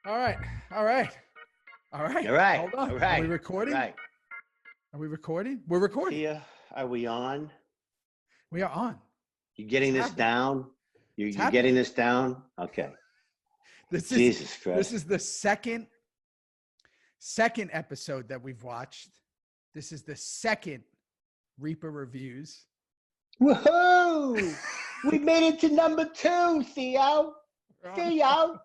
All right. All right. All right. Hold on. All right. Are we recording? Right. Are we recording? We're recording. Tia, are we on? We are on. You getting this down? You getting this down? Okay. Jesus Christ. This is the second episode that we've watched. This is the second Reaper Reviews. Woohoo! We made it to number 2, Theo. Theo.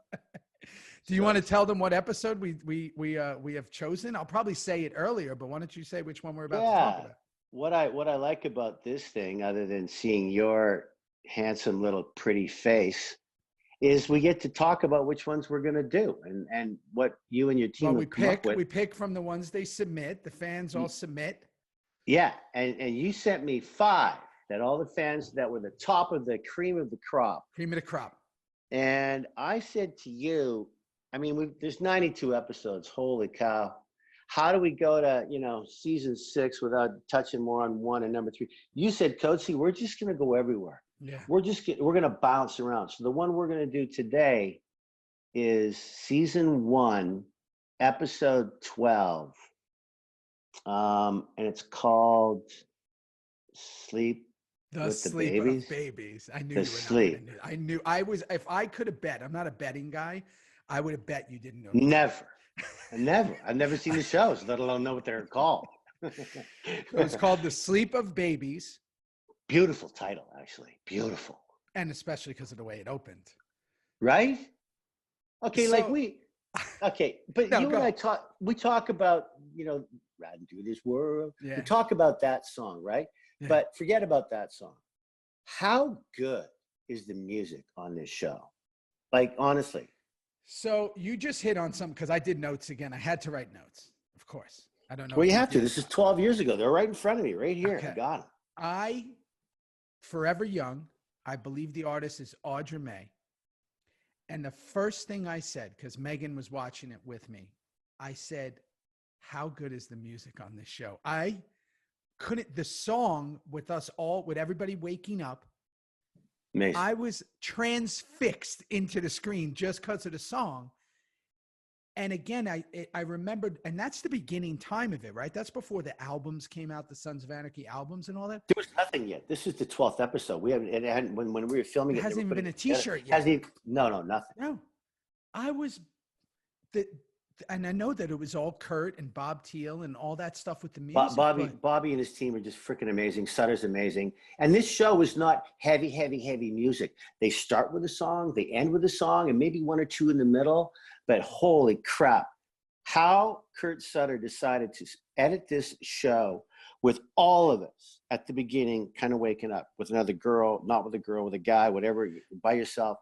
Do you want to tell them what episode we have chosen? I'll probably say it earlier, but why don't you say which one we're about to talk about? What I like about this thing, other than seeing your handsome little pretty face, is we get to talk about which ones we're going to do and what you and your team have come up with. We pick from the ones they submit. The fans all submit. Yeah, and you sent me 5 that all the fans that were the top of the cream of the crop. Cream of the crop. And I said to you, I mean, there's 92 episodes. Holy cow. How do we go to, season 6 without touching more on 1 and number 3? You said, Coatsy, we're just going to go everywhere. Yeah. We're going to bounce around. So the one we're going to do today is season 1, episode 12. And it's called Sleep with the Babies. Of Babies. I knew the you were sleep. I knew I was. If I could have bet, I'm not a betting guy. I would have bet you didn't know. Never. I've never seen the shows, let alone know what they're called. It's called The Sleep of Babies. Beautiful title, actually. Beautiful. And especially because of the way it opened. Right? Okay, but no, you and I talk about, riding through this world. Yeah. We talk about that song, right? Yeah. But forget about that song. How good is the music on this show? Like, honestly. So you just hit on something, because I did notes again. I had to write notes, of course. I don't know. Well, you have to. This is 12 years ago. They're right in front of me, right here. Okay. I got them. Forever Young, I believe the artist is Audra May. And the first thing I said, because Megan was watching it with me, I said, how good is the music on this show? The song with us all, with everybody waking up, amazing. I was transfixed into the screen just because of the song. And again, I remembered, and that's the beginning time of it, right? That's before the albums came out, the Sons of Anarchy albums and all that. There was nothing yet. This is the 12th episode. We haven't, it hadn't, when we were filming it hasn't even been a t-shirt yet. Hasn't even, no, nothing. No, and I know that it was all Kurt and Bob Thiel and all that stuff with the music. Bobby and his team are just freaking amazing. Sutter's amazing. And this show is not heavy music. They start with a song, they end with a song, and maybe 1 or 2 in the middle. But holy crap, how Kurt Sutter decided to edit this show with all of us at the beginning, kind of waking up with another girl, not with a girl, with a guy, whatever, by yourself.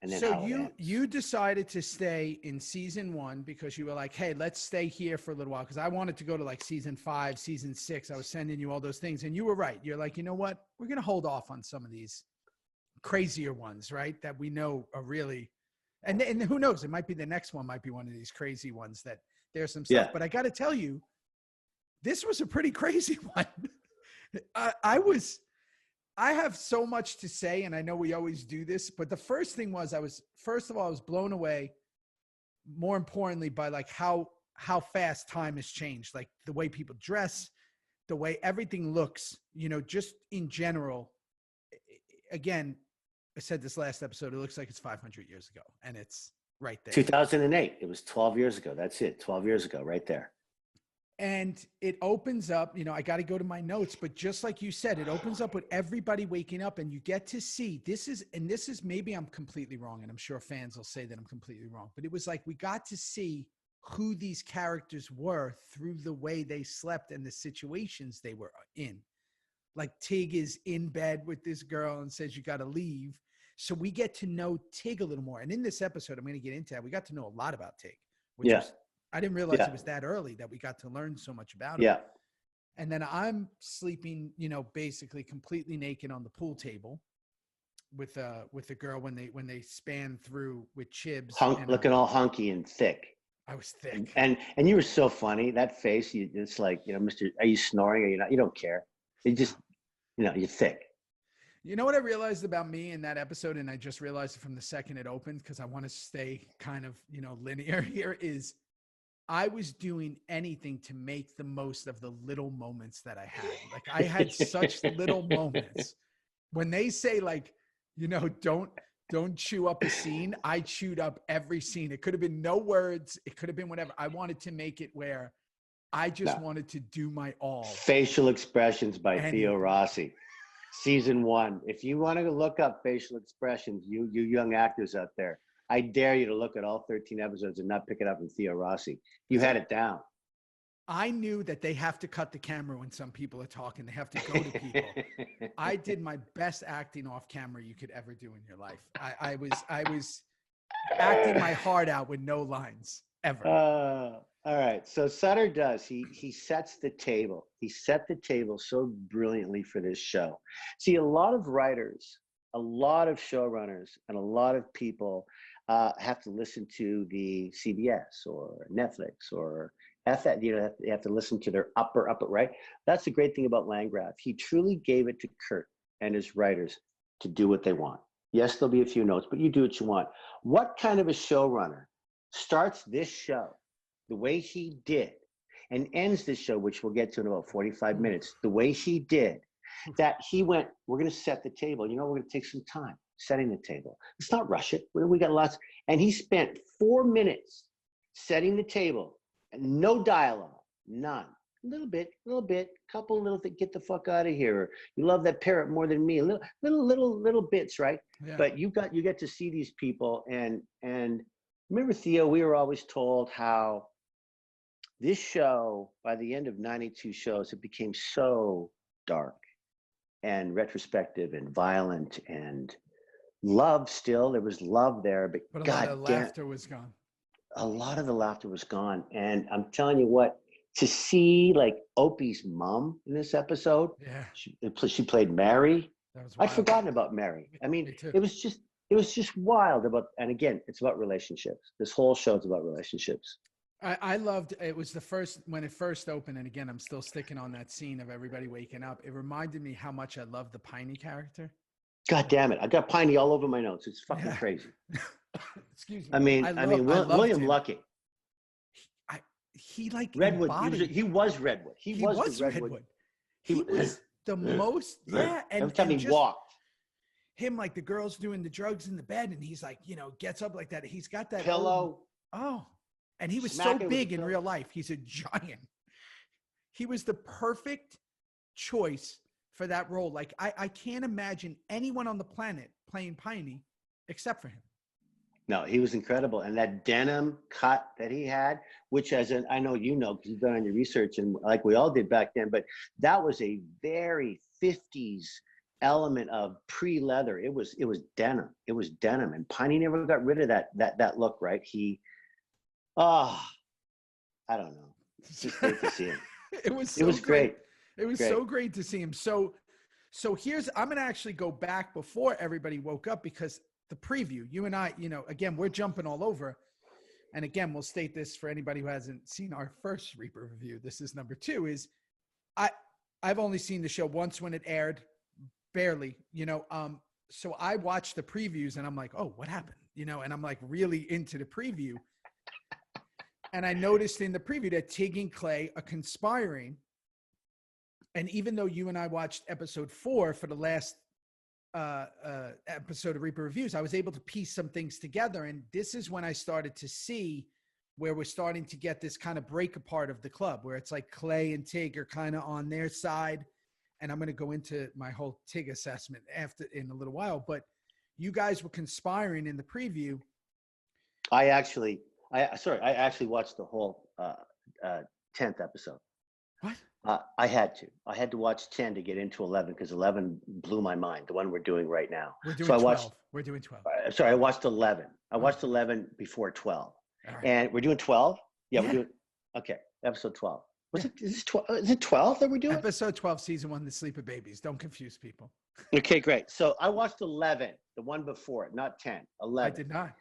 And then so you decided to stay in season 1 because you were like, hey, let's stay here for a little while. Because I wanted to go to like season 5, season 6. I was sending you all those things. And you were right. You're like, you know what? We're going to hold off on some of these crazier ones, right? That we know are really, and who knows? It might be the next one might be one of these crazy ones that there's some stuff. Yeah. But I got to tell you, this was a pretty crazy one. I have so much to say, and I know we always do this, but the first thing was I was blown away, more importantly, by like how fast time has changed, like the way people dress, the way everything looks, just in general. Again, I said this last episode, it looks like it's 500 years ago, and it's right there. 2008. It was 12 years ago. That's it. 12 years ago, right there. And it opens up, I got to go to my notes, but just like you said, it opens up with everybody waking up, and you get to see this is maybe I'm completely wrong, and I'm sure fans will say that I'm completely wrong, but it was like we got to see who these characters were through the way they slept and the situations they were in. Like Tig is in bed with this girl and says, you got to leave. So we get to know Tig a little more. And in this episode, I'm going to get into that. We got to know a lot about Tig. I didn't realize it was that early that we got to learn so much about him. Yeah. And then I'm sleeping, basically completely naked on the pool table with a girl when they span through with Chibs. Looking all hunky and thick. I was thick. And you were so funny. That face, it's like, Mr. Are you snoring? Are you not? You don't care. You just, you're thick. You know what I realized about me in that episode, and I just realized it from the second it opened, because I want to stay kind of, linear here, is I was doing anything to make the most of the little moments that I had. Like, I had such little moments. When they say, like, don't chew up a scene, I chewed up every scene. It could have been no words. It could have been whatever. I wanted to make it where I just wanted to do my all. Facial expressions by Theo Rossi. Season 1. If you want to look up facial expressions, you young actors out there, I dare you to look at all 13 episodes and not pick it up from Theo Rossi. You had it down. I knew that they have to cut the camera when some people are talking. They have to go to people. I did my best acting off camera you could ever do in your life. I was acting my heart out with no lines ever. All right. So Sutter does. He sets the table. He set the table so brilliantly for this show. See, a lot of writers, a lot of showrunners, and a lot of people have to listen to the CBS or Netflix or FX. They have to listen to their upper, right? That's the great thing about Landgraf. He truly gave it to Kurt and his writers to do what they want. Yes, there'll be a few notes, but you do what you want. What kind of a showrunner starts this show the way he did and ends this show, which we'll get to in about 45 minutes, the way he did, that he went, we're going to set the table. We're going to take some time setting the table. Let's not rush it. We got lots. And he spent 4 minutes setting the table and no dialogue, none. A little bit, couple little things, get the fuck out of here. You love that parrot more than me. Little bits, right? Yeah. But you get to see these people and remember, Theo, we were always told how this show, by the end of 92 shows, it became so dark and retrospective and violent and love still. There was love there, but a lot of laughter was gone. A lot of the laughter was gone. And I'm telling you what, to see like Opie's mom in this episode, she played Mary. I'd forgotten about Mary. I mean, it was just wild and again, it's about relationships. This whole show is about relationships. I loved, it was when it first opened. And again, I'm still sticking on that scene of everybody waking up. It reminded me how much I love the Piney character. God damn it. I got Piney all over my notes. It's fucking crazy. Excuse me. I mean, William Lucky. He like Redwood. He was Redwood. He was Redwood. He was the most, And every time he walked. Him, like the girls doing the drugs in the bed, and he's like, gets up like that. He's got that pillow. And he was so big in real life. He's a giant. He was the perfect choice for that role. Like I can't imagine anyone on the planet playing Piney except for him. No, he was incredible. And that denim cut that he had, which I know because you've done your research and like we all did back then, but that was a very 50s element of pre-leather. It was denim. It was denim. And Piney never got rid of that look, right? I don't know. It's just great to see him. It was great. It was so great to see him. So I'm going to actually go back before everybody woke up, because the preview, you and I, again, we're jumping all over. And again, we'll state this for anybody who hasn't seen our first Reaper review. This is number 2 is I've only seen the show once when it aired, barely, so I watched the previews and I'm like, oh, what happened? And I'm like really into the preview. And I noticed in the preview that Tig and Clay are conspiring. And even though you and I watched episode 4 for the last episode of Reaper Reviews, I was able to piece some things together. And this is when I started to see where we're starting to get this kind of break apart of the club, where it's like Clay and Tig are kind of on their side. And I'm going to go into my whole Tig assessment in a little while. But you guys were conspiring in the preview. I actually watched the whole 10th episode. What? I had to watch 10 to get into 11 because 11 blew my mind. The one we're doing right now. We're doing 12. We're doing 12. Sorry, I watched 11. I watched 11 before 12. Right. And we're doing 12. Yeah, we're doing. Okay, episode 12. Is it 12 that we're doing? Episode 12, season 1, The Sleep of Babies. Don't confuse people. Okay, great. So I watched 11, the one before it, not 10. 11. I did not.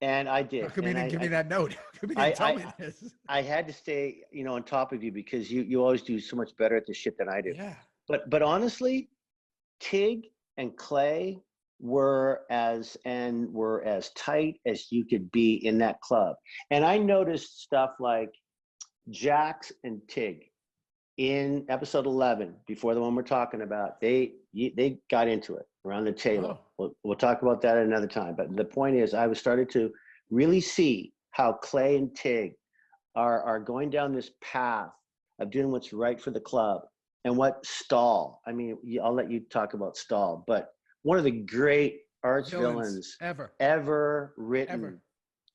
And I did. How come you didn't give me that note? How come you didn't tell me this? I had to stay, on top of you because you always do so much better at this shit than I do. Yeah. But honestly, Tig and Clay were as tight as you could be in that club. And I noticed stuff like Jax and Tig in episode 11, before the one we're talking about, they got into it around the table. We'll talk about that at another time. But the point is, I was started to really see how Clay and Tig are going down this path of doing what's right for the club. And what Stahl, I mean, I'll let you talk about Stahl, but one of the great arch villains ever written. Ever.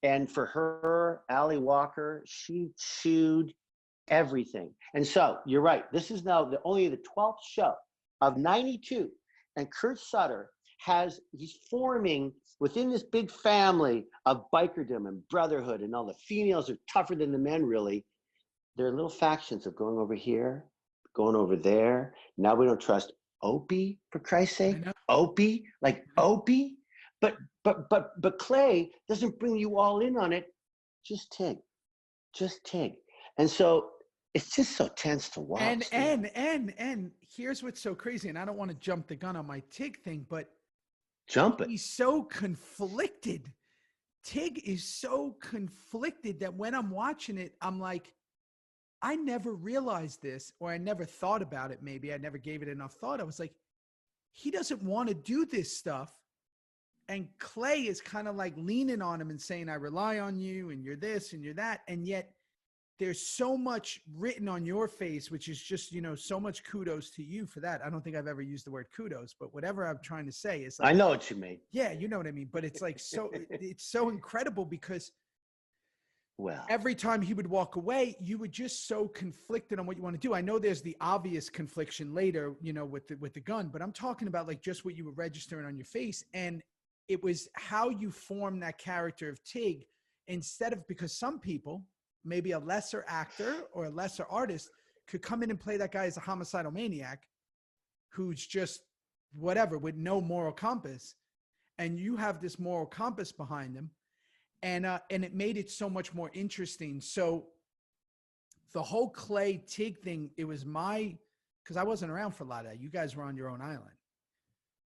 And for her, Ally Walker, she chewed everything. And so you're right. This is now only the 12th show of 92. And Kurt Sutter he's forming within this big family of bikerdom and brotherhood, and all the females are tougher than the men, really. There are little factions of going over here, going over there. Now we don't trust Opie, for Christ's sake. Opie, like Opie. But Clay doesn't bring you all in on it. Just Tig. And so it's just so tense to watch. And here's what's so crazy. And I don't want to jump the gun on my Tig thing, but jump it. He's so conflicted. Tig is so conflicted that when I'm watching it, I'm like, I never realized this, or I never thought about it. Maybe I never gave it enough thought. I was like, he doesn't want to do this stuff. And Clay is kind of like leaning on him and saying, I rely on you, and you're this and you're that. And yet there's so much written on your face, which is just, so much kudos to you for that. I don't think I've ever used the word kudos, but whatever I'm trying to say is like, I know what you mean. Yeah, you know what I mean. But it's like, it's so incredible because every time he would walk away, you were just so conflicted on what you want to do. I know there's the obvious confliction later, with the gun, but I'm talking about like just what you were registering on your face. And it was how you form that character of Tig because some people, maybe a lesser actor or a lesser artist, could come in and play that guy as a homicidal maniac who's just whatever with no moral compass. And you have this moral compass behind him. And it made it so much more interesting. So the whole Clay Tig thing, it was because I wasn't around for a lot of that. You guys were on your own island.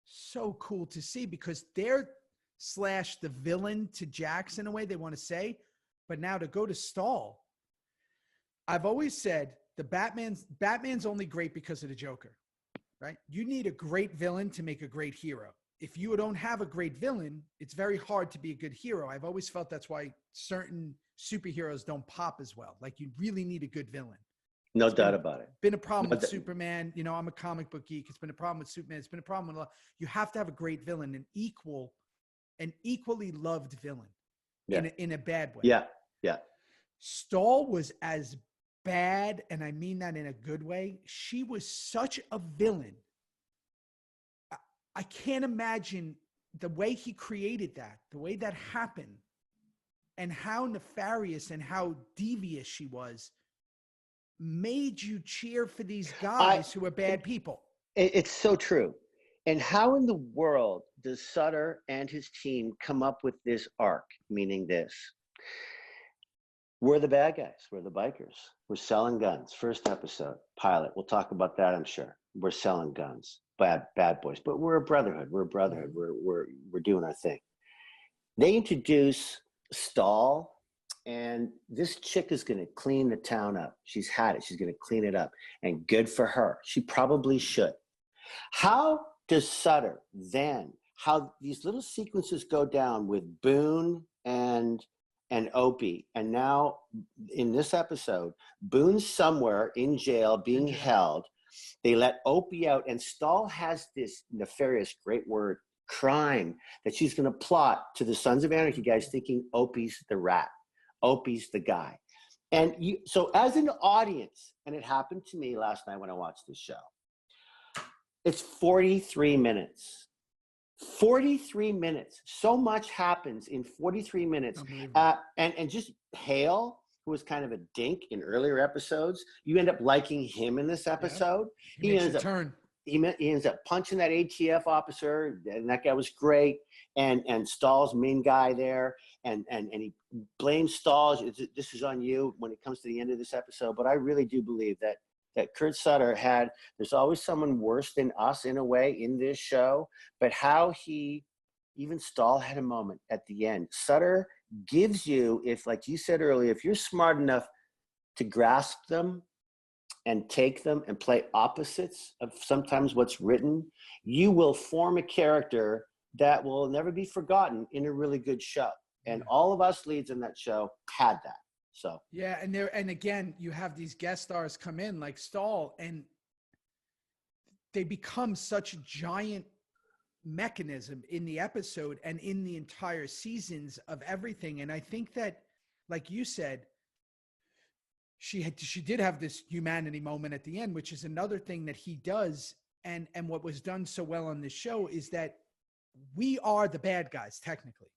So cool to see because they're / the villain to Jax in a way they want to say. But now to go to Stahl, I've always said Batman's only great because of the Joker, right? You need a great villain to make a great hero. If you don't have a great villain, it's very hard to be a good hero. I've always felt that's why certain superheroes don't pop as well. Like you really need a good villain. No doubt about it. Been a problem with Superman. I'm a comic book geek. It's been a problem with Superman. It's been a problem with a lot. You have to have a great villain, an equally loved villain. Yeah. In a bad way. Yeah. Stahl was as bad, and I mean that in a good way. She was such a villain. I can't imagine the way he created that, the way that happened, and how nefarious and how devious she was, made you cheer for these guys who are bad people. It's so true. And how in the world does Sutter and his team come up with this arc, meaning this? We're the bad guys. We're the bikers. We're selling guns. First episode, pilot. We'll talk about that, I'm sure. We're selling guns. Bad boys. But we're a brotherhood. We're doing our thing. They introduce Stahl, and this chick is going to clean the town up. She's had it. She's going to clean it up. And good for her. She probably should. How does Sutter then, how these little sequences go down with Boone and Opie, and now in this episode, Boone's somewhere in jail being held. They let Opie out, and Stahl has this nefarious, great word, crime, that she's going to plot to the Sons of Anarchy guys, thinking Opie's the rat, Opie's the guy. And so as an audience, and it happened to me last night when I watched this show, it's 43 minutes. 43 minutes. So much happens in 43 minutes. And just Hale, who was kind of a dink in earlier episodes, you end up liking him in this episode. Yeah. He ends up he ends up punching that ATF officer, and that guy was great. And Stahl's main guy there, and he blames Stahl. This is on you when it comes to the end of this episode. But I really do believe that that Kurt Sutter had. There's always someone worse than us in a way in this show, but how even Stahl had a moment at the end. Sutter gives you, if like you said earlier, if you're smart enough to grasp them and take them and play opposites of sometimes what's written, you will form a character that will never be forgotten in a really good show. And all of us leads in that show had that. So yeah, and again, you have these guest stars come in like Stahl, and they become such a giant mechanism in the episode and in the entire seasons of everything. And I think that, like you said, she did have this humanity moment at the end, which is another thing that he does. And what was done so well on this show is that we are the bad guys, technically.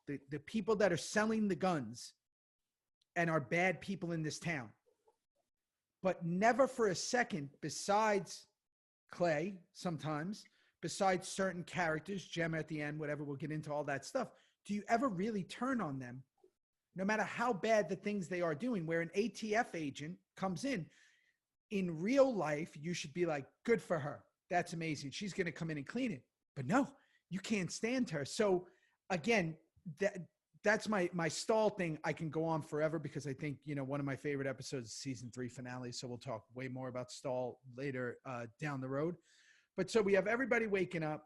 The people that are selling the guns and are bad people in this town. But never for a second, besides Clay sometimes, besides certain characters, Gemma at the end, whatever, we'll get into all that stuff, do you ever really turn on them, no matter how bad the things they are doing? Where an ATF agent comes in real life, you should be like, good for her. That's amazing. She's going to come in and clean it. But no, you can't stand her. So again, that's my Stahl thing. I can go on forever because I think, one of my favorite episodes is season 3 finale. So we'll talk way more about Stahl later down the road. But so we have everybody waking up.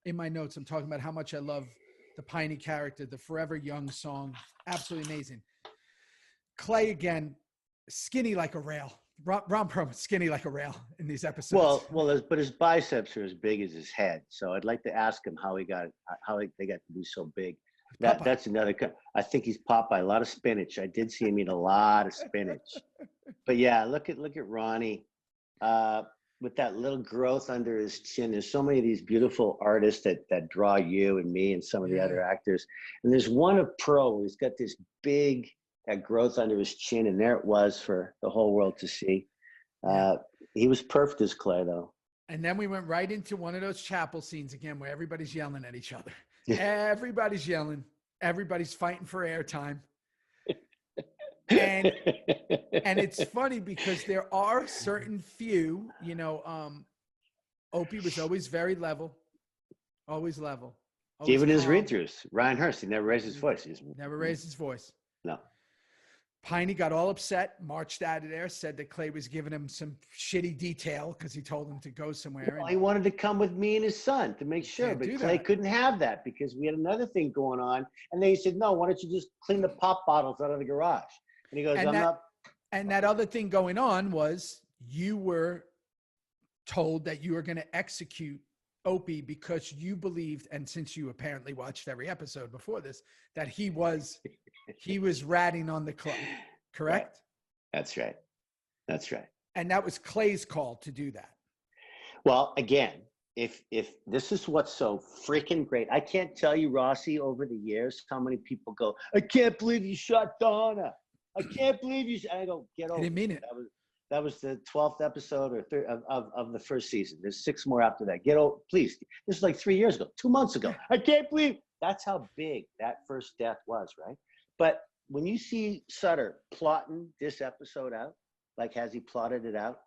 In my notes, I'm talking about how much I love the Piney character, the Forever Young song. Absolutely amazing. Clay, again, skinny like a rail. Ron Perlman, skinny like a rail in these episodes. But his biceps are as big as his head. So I'd like to ask him how they got to be so big. That's another. I think he's Popeye. A lot of spinach. I did see him eat a lot of spinach. But yeah, look at Ronnie with that little growth under his chin. There's so many of these beautiful artists that draw you and me and some of the other actors. And there's one of Pearl where he's got this big that growth under his chin, and there it was for the whole world to see. He was perfect as Clay, though. And then we went right into one of those chapel scenes again where everybody's yelling at each other. Everybody's yelling. Everybody's fighting for airtime. And it's funny because there are certain few, Opie was always very level, always level. Always even his calm. read-throughs, Ryan Hurst, he never raised his voice. He never raised his voice. No. Piney got all upset, marched out of there, said that Clay was giving him some shitty detail because he told him to go somewhere. Well, he wanted to come with me and his son to make sure, but Clay couldn't have that because we had another thing going on. And then he said, no, why don't you just clean the pop bottles out of the garage? And he goes, And that other thing going on was you were told that you were going to execute Opie because you believed, and since you apparently watched every episode before this, that he was ratting on the club, correct? That's right. That's right. And that was Clay's call to do that. Well, again, if this is what's so freaking great, I can't tell you, Rossi, over the years, how many people go, I can't believe you shot Donna. I can't believe you. And I go, get over it. I didn't mean it. That was the 12th episode of the first season. There's 6 more after that. Get over, please. This is like 3 years ago, 2 months ago. I can't believe. That's how big that first death was, right? But when you see Sutter plotting this episode out, like has he plotted it out,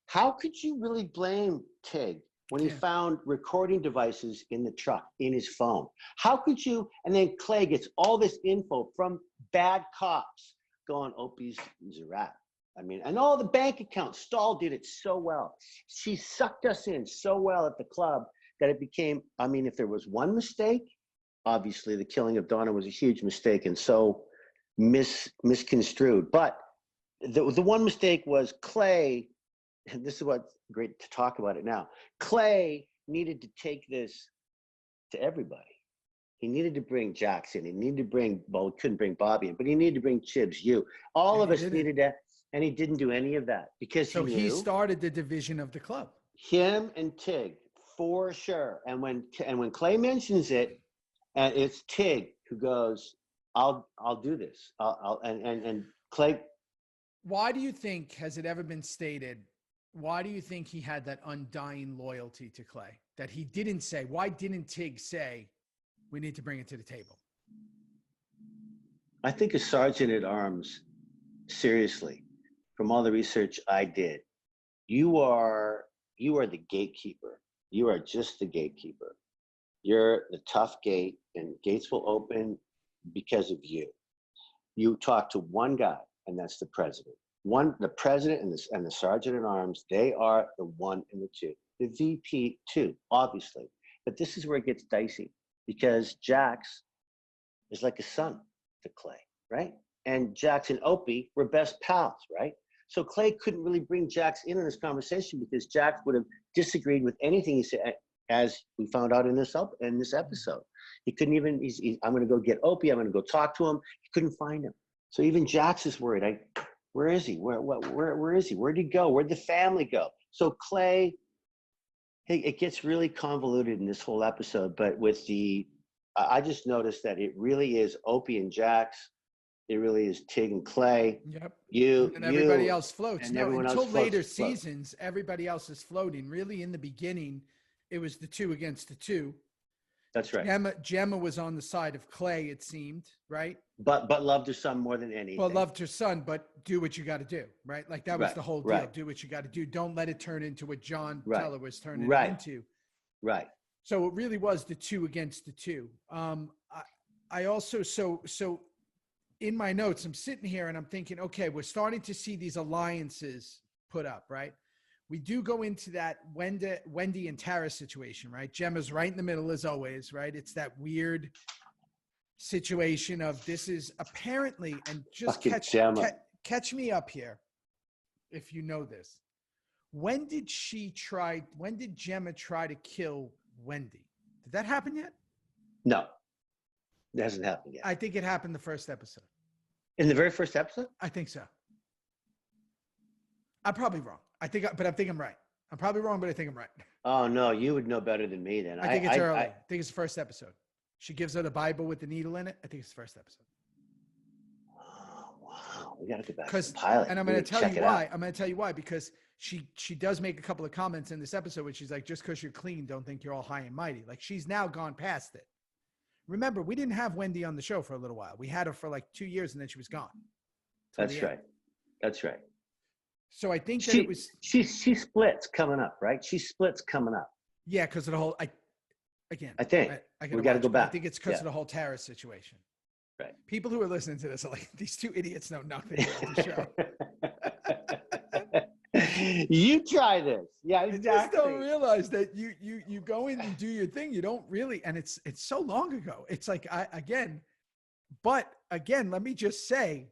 how could you really blame Tig when he found recording devices in the truck, in his phone? How could you? And then Clay gets all this info from bad cops going, Opie's a rat. I mean, and all the bank accounts, Stahl did it so well. She sucked us in so well at the club that it became, I mean, if there was one mistake, obviously the killing of Donna was a huge mistake and so misconstrued. But the one mistake was Clay, and this is what's great to talk about it now. Clay needed to take this to everybody. He needed to bring Jackson. He needed to bring, well, he couldn't bring Bobby in, but he needed to bring Chibs, you. All of us needed that. And he didn't do any of that because he started the division of the club. Him and Tig, for sure. And when Clay mentions it, and it's Tig who goes, I'll do this. And Clay. Why do you think, has it ever been stated, why do you think he had that undying loyalty to Clay that he didn't say? Why didn't Tig say, we need to bring it to the table? I think a sergeant at arms, seriously, from all the research I did, you are the gatekeeper. You are just the gatekeeper. You're the tough gate, and gates will open because of you. You talk to one guy, and that's the president. The president and the sergeant at arms, they are the one and the two. The VP too, obviously. But this is where it gets dicey, because Jax is like a son to Clay, right? And Jax and Opie were best pals, right? So Clay couldn't really bring Jax in on this conversation because Jax would have disagreed with anything he said, as we found out in this episode. He couldn't even, I'm going to go get Opie. I'm going to go talk to him. He couldn't find him. So even Jax is worried. Where is he? Where is he? Where'd he go? Where'd the family go? So Clay, it gets really convoluted in this whole episode, but I just noticed that it really is Opie and Jax. It really is Tig and Clay. Yep. And everybody else floats. No, until later seasons, everybody else is floating. Really, in the beginning, it was the two against the two. That's right. Gemma was on the side of Clay, it seemed, right? But loved her son more than anything. Well, loved her son, but do what you got to do, right? Like that was the whole deal. Right. Do what you got to do. Don't let it turn into what John Teller was turning it into. Right. So it really was the two against the two. I also so in my notes, I'm sitting here and I'm thinking, okay, we're starting to see these alliances put up, right? We do go into that Wendy and Tara situation, right? Gemma's right in the middle as always, right? It's that weird situation of this is apparently, and just catch me up here if you know this. When did Gemma try to kill Wendy? Did that happen yet? No, it hasn't happened yet. I think it happened the first episode. In the very first episode? I think so. I'm probably wrong. I think I'm right. I'm probably wrong, but I think I'm right. Oh no, you would know better than me then. I think it's early. I think it's the first episode. She gives her the Bible with the needle in it. I think it's the first episode. Oh, wow. We got to go back to the pilot. And I'm going to tell you why. I'm going to tell you why, because she does make a couple of comments in this episode, which she's like, just because you're clean, don't think you're all high and mighty. Like she's now gone past it. Remember, we didn't have Wendy on the show for a little while. We had her for like 2 years and then she was gone. That's right. That's right. So I think that it was. She splits coming up, right? She splits coming up. Yeah, because of the whole. I think we got to go back. I think it's because of the whole Tara situation. Right. People who are listening to this are like, these two idiots know nothing about the show. You try this. Yeah, exactly. You just don't realize that you go in and do your thing. You don't really, and it's so long ago. It's like, but again, let me just say,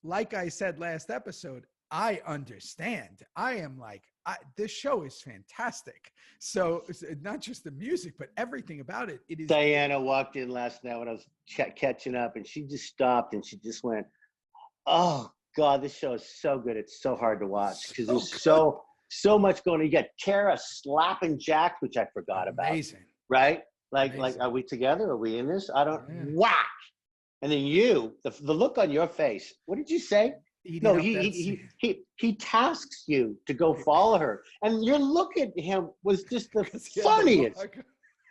like I said last episode, I understand. I am like, this show is fantastic. So not just the music, but everything about it. It is. Diana walked in last night when I was catching up, and she just stopped and she just went, "Oh God, this show is so good. It's so hard to watch because there's so much going on. You got Tara slapping Jax, which I forgot about. Amazing, right? Like, are we together? Are we in this? I don't. Whack! And then the look on your face. What did you say? No, he tasks you to go follow her, and your look at him was just the funniest.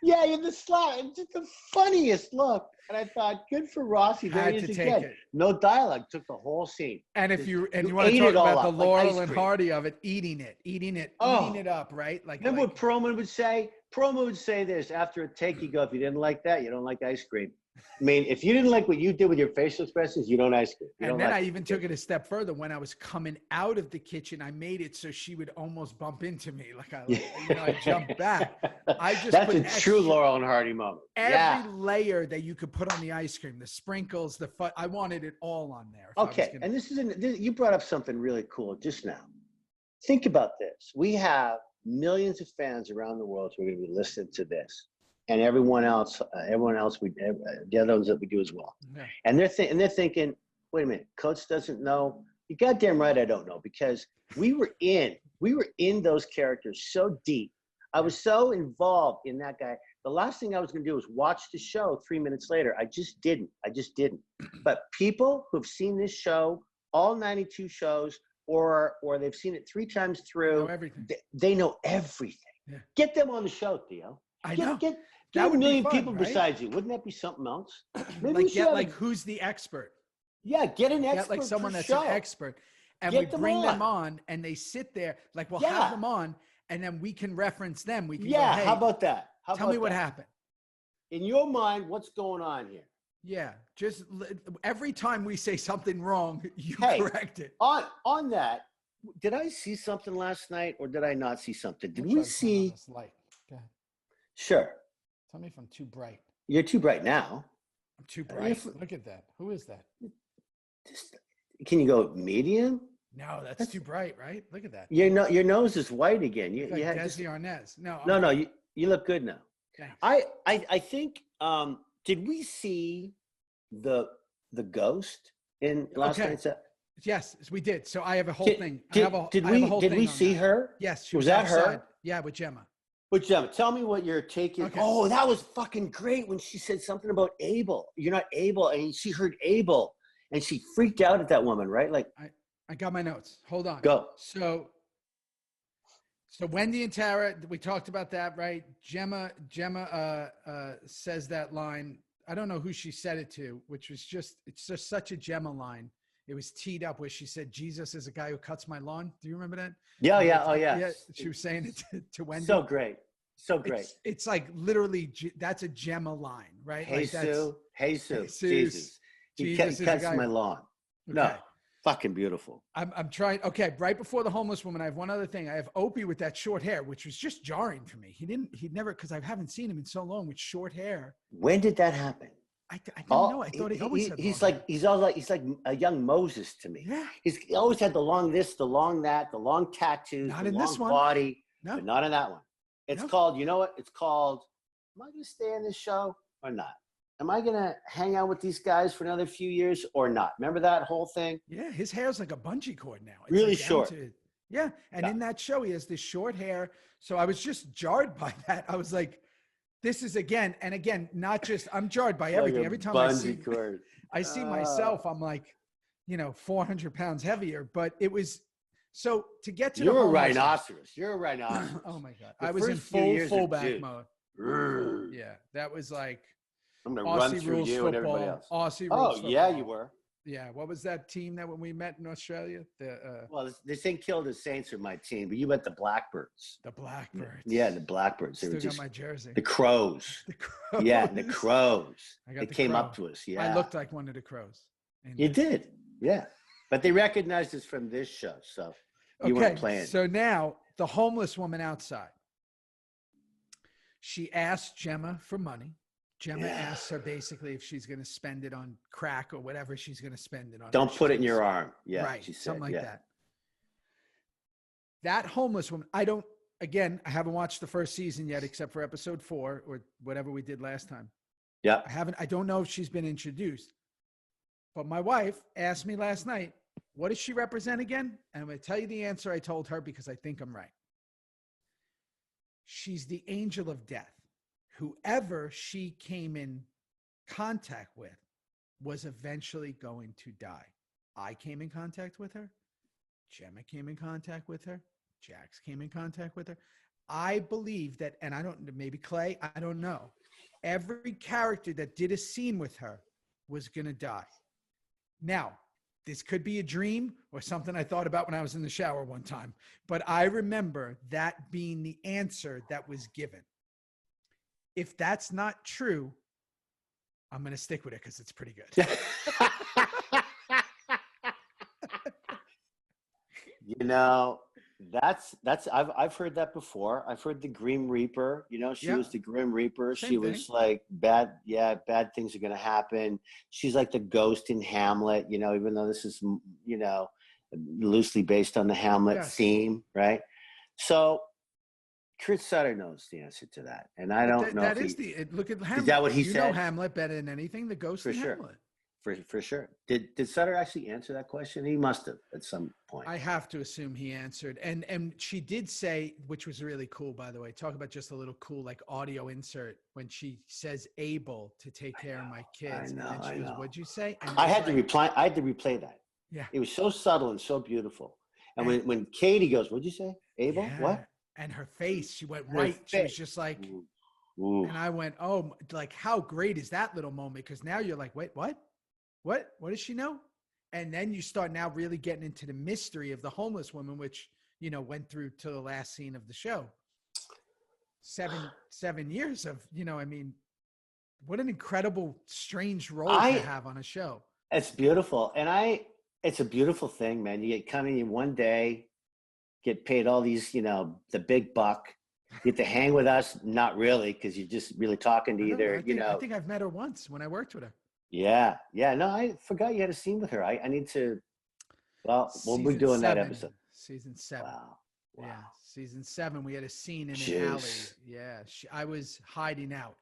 Yeah, you're the slap. It's just the funniest look. And I thought, good for Rossi. There he is again. No dialogue. Took the whole scene. And if you want to talk about the Laurel and Hardy of it, eating it up, right? Like, remember what Perlman would say? Perlman would say this after a take. You go, if you didn't like that, you don't like ice cream. I mean, if you didn't like what you did with your facial expressions, you don't ice cream. And then I even took it a step further. When I was coming out of the kitchen, I made it so she would almost bump into me. Like I jumped back. That's a true Laurel and Hardy moment. Every layer that you could put on the ice cream, the sprinkles, I wanted it all on there. Okay, and you brought up something really cool just now. Think about this. We have millions of fans around the world who are going to be listening to this. And everyone else, the other ones that we do as well. Yeah. And they're thinking, wait a minute, Coach doesn't know. You're goddamn right, I don't know, because we were in those characters so deep. I was so involved in that guy. The last thing I was going to do was watch the show 3 minutes later. I just didn't. But people who've seen this show, all 92 shows, or they've seen it 3 times through, they know everything. Yeah. Get them on the show, Theo. I know. Get a million people besides you. Wouldn't that be something else? Maybe who's the expert? Yeah, get an expert. Get like someone that's an expert. and Get we them bring them on. on, and they sit there. Like we'll Yeah. have them on, and then we can reference them. We can go, Yeah, hey, how about that? tell me what happened. In your mind, what's going on here? Yeah, just every time we say something wrong, you Hey, correct it. On that, did I see something last night or did I not see something? Did we see? This light. Go ahead. Sure. Tell me if I'm too bright. You're too bright now. I'm too bright. Look at that. Who is that? Can you go medium? No, that's too bright, right? Look at that. Your nose is white again. You like had Desi Arnaz. No, you look good now. Thanks. I think did we see the ghost in last night's episode? Yes, we did. So I have a whole thing. Did we see her? Yes, she was that outside. her? Yeah, with Gemma. But Gemma, tell me what your take is. Okay. Oh, that was fucking great when she said something about Abel. You're not Abel, and she heard Abel, and she freaked out at that woman, right? Like, I got my notes. Hold on. Go. So Wendy and Tara, we talked about that, right? Gemma says that line. I don't know who she said it to, which was it's just such a Gemma line. It was teed up where she said, Jesus is a guy who cuts my lawn. Do you remember that? Yeah. Oh, yeah. Yeah. She was saying it to Wendy. So great. So great. It's like literally, that's a Gemma line, right? Hey, like Sue. Hey, Sue. Jesus. He cuts my lawn. Okay. No. Fucking beautiful. I'm trying. Okay. Right before the homeless woman, I have one other thing. I have Opie with that short hair, which was just jarring for me. He'd never, because I haven't seen him in so long with short hair. When did that happen? I didn't know. I thought he always had he's long like hair. He's like a young Moses to me. Yeah. He always had the long this, the long that, the long tattoos, Not the in long this one. body, No. but not in that one. It's called, you know what? It's called, am I going to stay in this show or not? Am I going to hang out with these guys for another few years or not? Remember that whole thing? Yeah, his hair's like a bungee cord now. It's really like short. And in that show, he has this short hair. So I was just jarred by that. I was like, this is again, not just, I'm jarred by everything. Every time I see myself, I'm like, 400 pounds heavier. But it was, so to get to You're a rhinoceros. Oh my God. I was in fullback mode. Yeah, that was like, I'm going to run through you and everybody else. Aussie rules football. Yeah, you were. Yeah, what was that team that when we met in Australia? Well, this thing killed the Saints with my team, but you went the Blackbirds. The Blackbirds. Yeah, the Blackbirds. Still got my jersey. The Crows. The Crows. Yeah, the Crows. They came up to us. Yeah, I looked like one of the Crows. You did. Yeah, but they recognized us from this show, so you weren't playing. So now the homeless woman outside. She asked Gemma for money. Gemma asks her basically if she's going to spend it on crack or whatever she's going to spend it on. Don't put it in your arm. Yeah, right. She said, something like that. That homeless woman, I haven't watched the first season yet, except for episode 4 or whatever we did last time. Yeah. I don't know if she's been introduced, but my wife asked me last night, what does she represent again? And I'm going to tell you the answer I told her because I think I'm right. She's the angel of death. Whoever she came in contact with was eventually going to die. I came in contact with her. Gemma came in contact with her. Jax came in contact with her. I believe that, and maybe Clay, I don't know. Every character that did a scene with her was going to die. Now, this could be a dream or something I thought about when I was in the shower one time, but I remember that being the answer that was given. If that's not true, I'm going to stick with it because it's pretty good. I've heard that before. I've heard the Grim Reaper. She was the Grim Reaper. Same she thing. was like bad things are going to happen. She's like the ghost in Hamlet, even though this is, loosely based on the Hamlet theme, right? So Chris Sutter knows the answer to that. And I don't know. Look at Hamlet. Is that what he said? You know Hamlet better than anything, the ghost in Hamlet. For sure. Did Sutter actually answer that question? He must have at some point. I have to assume he answered. And she did say, which was really cool, by the way, talk about just a little cool like audio insert when she says able to take care of my kids. I know. And then she goes, what'd you say? And I had to replay that. Yeah. It was so subtle and so beautiful. And when Katey goes, what'd you say? Able? Yeah. What? And her face, she went white. She was just like, Ooh. And I went, oh, like how great is that little moment? Because now you're like, wait, what? What does she know? And then you start now really getting into the mystery of the homeless woman, which, you know, went through to the last scene of the show. 7 years of, you know, I mean, what an incredible, strange role to have on a show. It's beautiful. And it's a beautiful thing, man. You get coming in one day, get paid all these, you know, the big buck. You get to hang with us. Not really, because you're just really talking to either, you know. I think I've met her once when I worked with her. Yeah. Yeah. No, I forgot you had a scene with her. I need to, well, we'll be doing that episode. Season 7. Wow. Yeah. Season 7, we had a scene in an alley. Yeah. I was hiding out.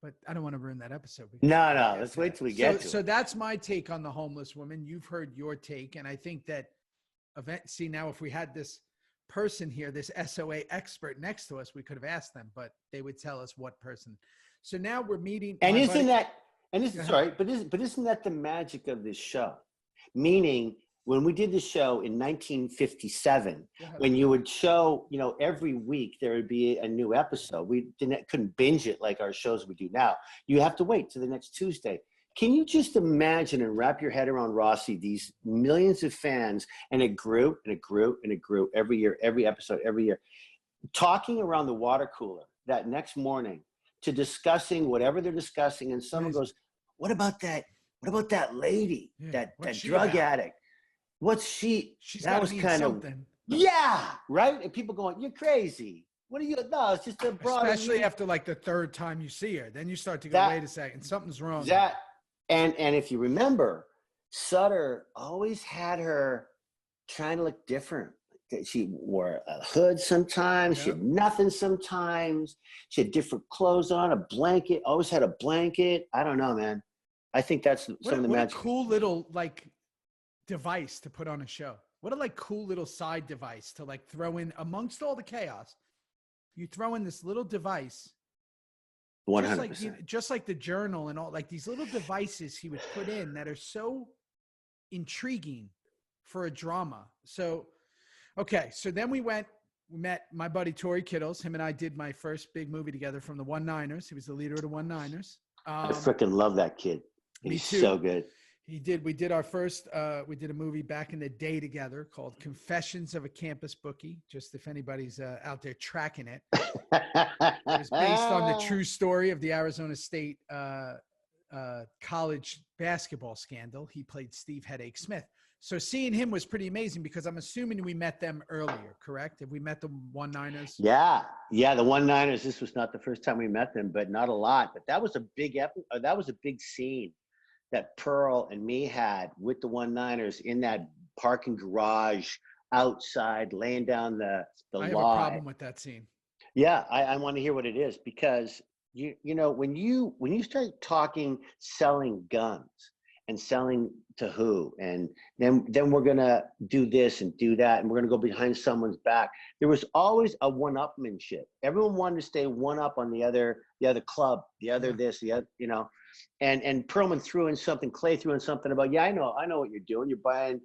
But I don't want to ruin that episode. No. Let's wait till we get to it. So that's my take on the homeless woman. You've heard your take. And I think that see, now if we had this person here, this SOA expert next to us, we could have asked them, but they would tell us what person. So now we're meeting. And isn't that the magic of this show? Meaning, when we did the show in 1957, when you would show, you know, every week there would be a new episode. We couldn't binge it like our shows we do now. You have to wait till the next Tuesday. Can you just imagine and wrap your head around, Rossi, these millions of fans, and it grew and it grew and it grew every year, every episode, every year, talking around the water cooler that next morning to discussing whatever they're discussing, and someone goes, what about that lady, that drug addict? What's she? That was kind of, right? And people going, you're crazy. What are you? No, it's just a broad. Especially after like the third time you see her, then you start to go, wait a second, something's wrong. And if you remember, Sutter always had her trying to look different. She wore a hood sometimes. She had nothing sometimes. She had different clothes on, a blanket. Always had a blanket. I don't know, man. I think that's some of the magic. What a cool little like device to put on a show. What a like cool little side device to like throw in amongst all the chaos. You throw in this little device. 100%. Just like the journal and all, like these little devices he would put in that are so intriguing for a drama. So, okay. So then we met my buddy Tori Kittles. Him and I did my first big movie together from the One-Niners. He was the leader of the One-Niners. I freaking love that kid. He's so good. We did our first, we did a movie back in the day together called Confessions of a Campus Bookie, just if anybody's out there tracking it. It was based on the true story of the Arizona State college basketball scandal. He played Steve Headache Smith. So seeing him was pretty amazing because I'm assuming we met them earlier, correct? Have we met the One-Niners? Yeah, the One-Niners. This was not the first time we met them, but not a lot. But that was a big scene that Pearl and me had with the One-Niners in that parking garage outside, laying down the law. I have a problem with that scene. Yeah, I want to hear what it is, because you know when you start talking selling guns and selling to who, and then we're gonna do this and do that, and we're gonna go behind someone's back. There was always a one-upmanship. Everyone wanted to stay one up on the other club, the other this, the other, you know. And Perlman threw in something, Clay threw in something about, I know what you're doing. You're buying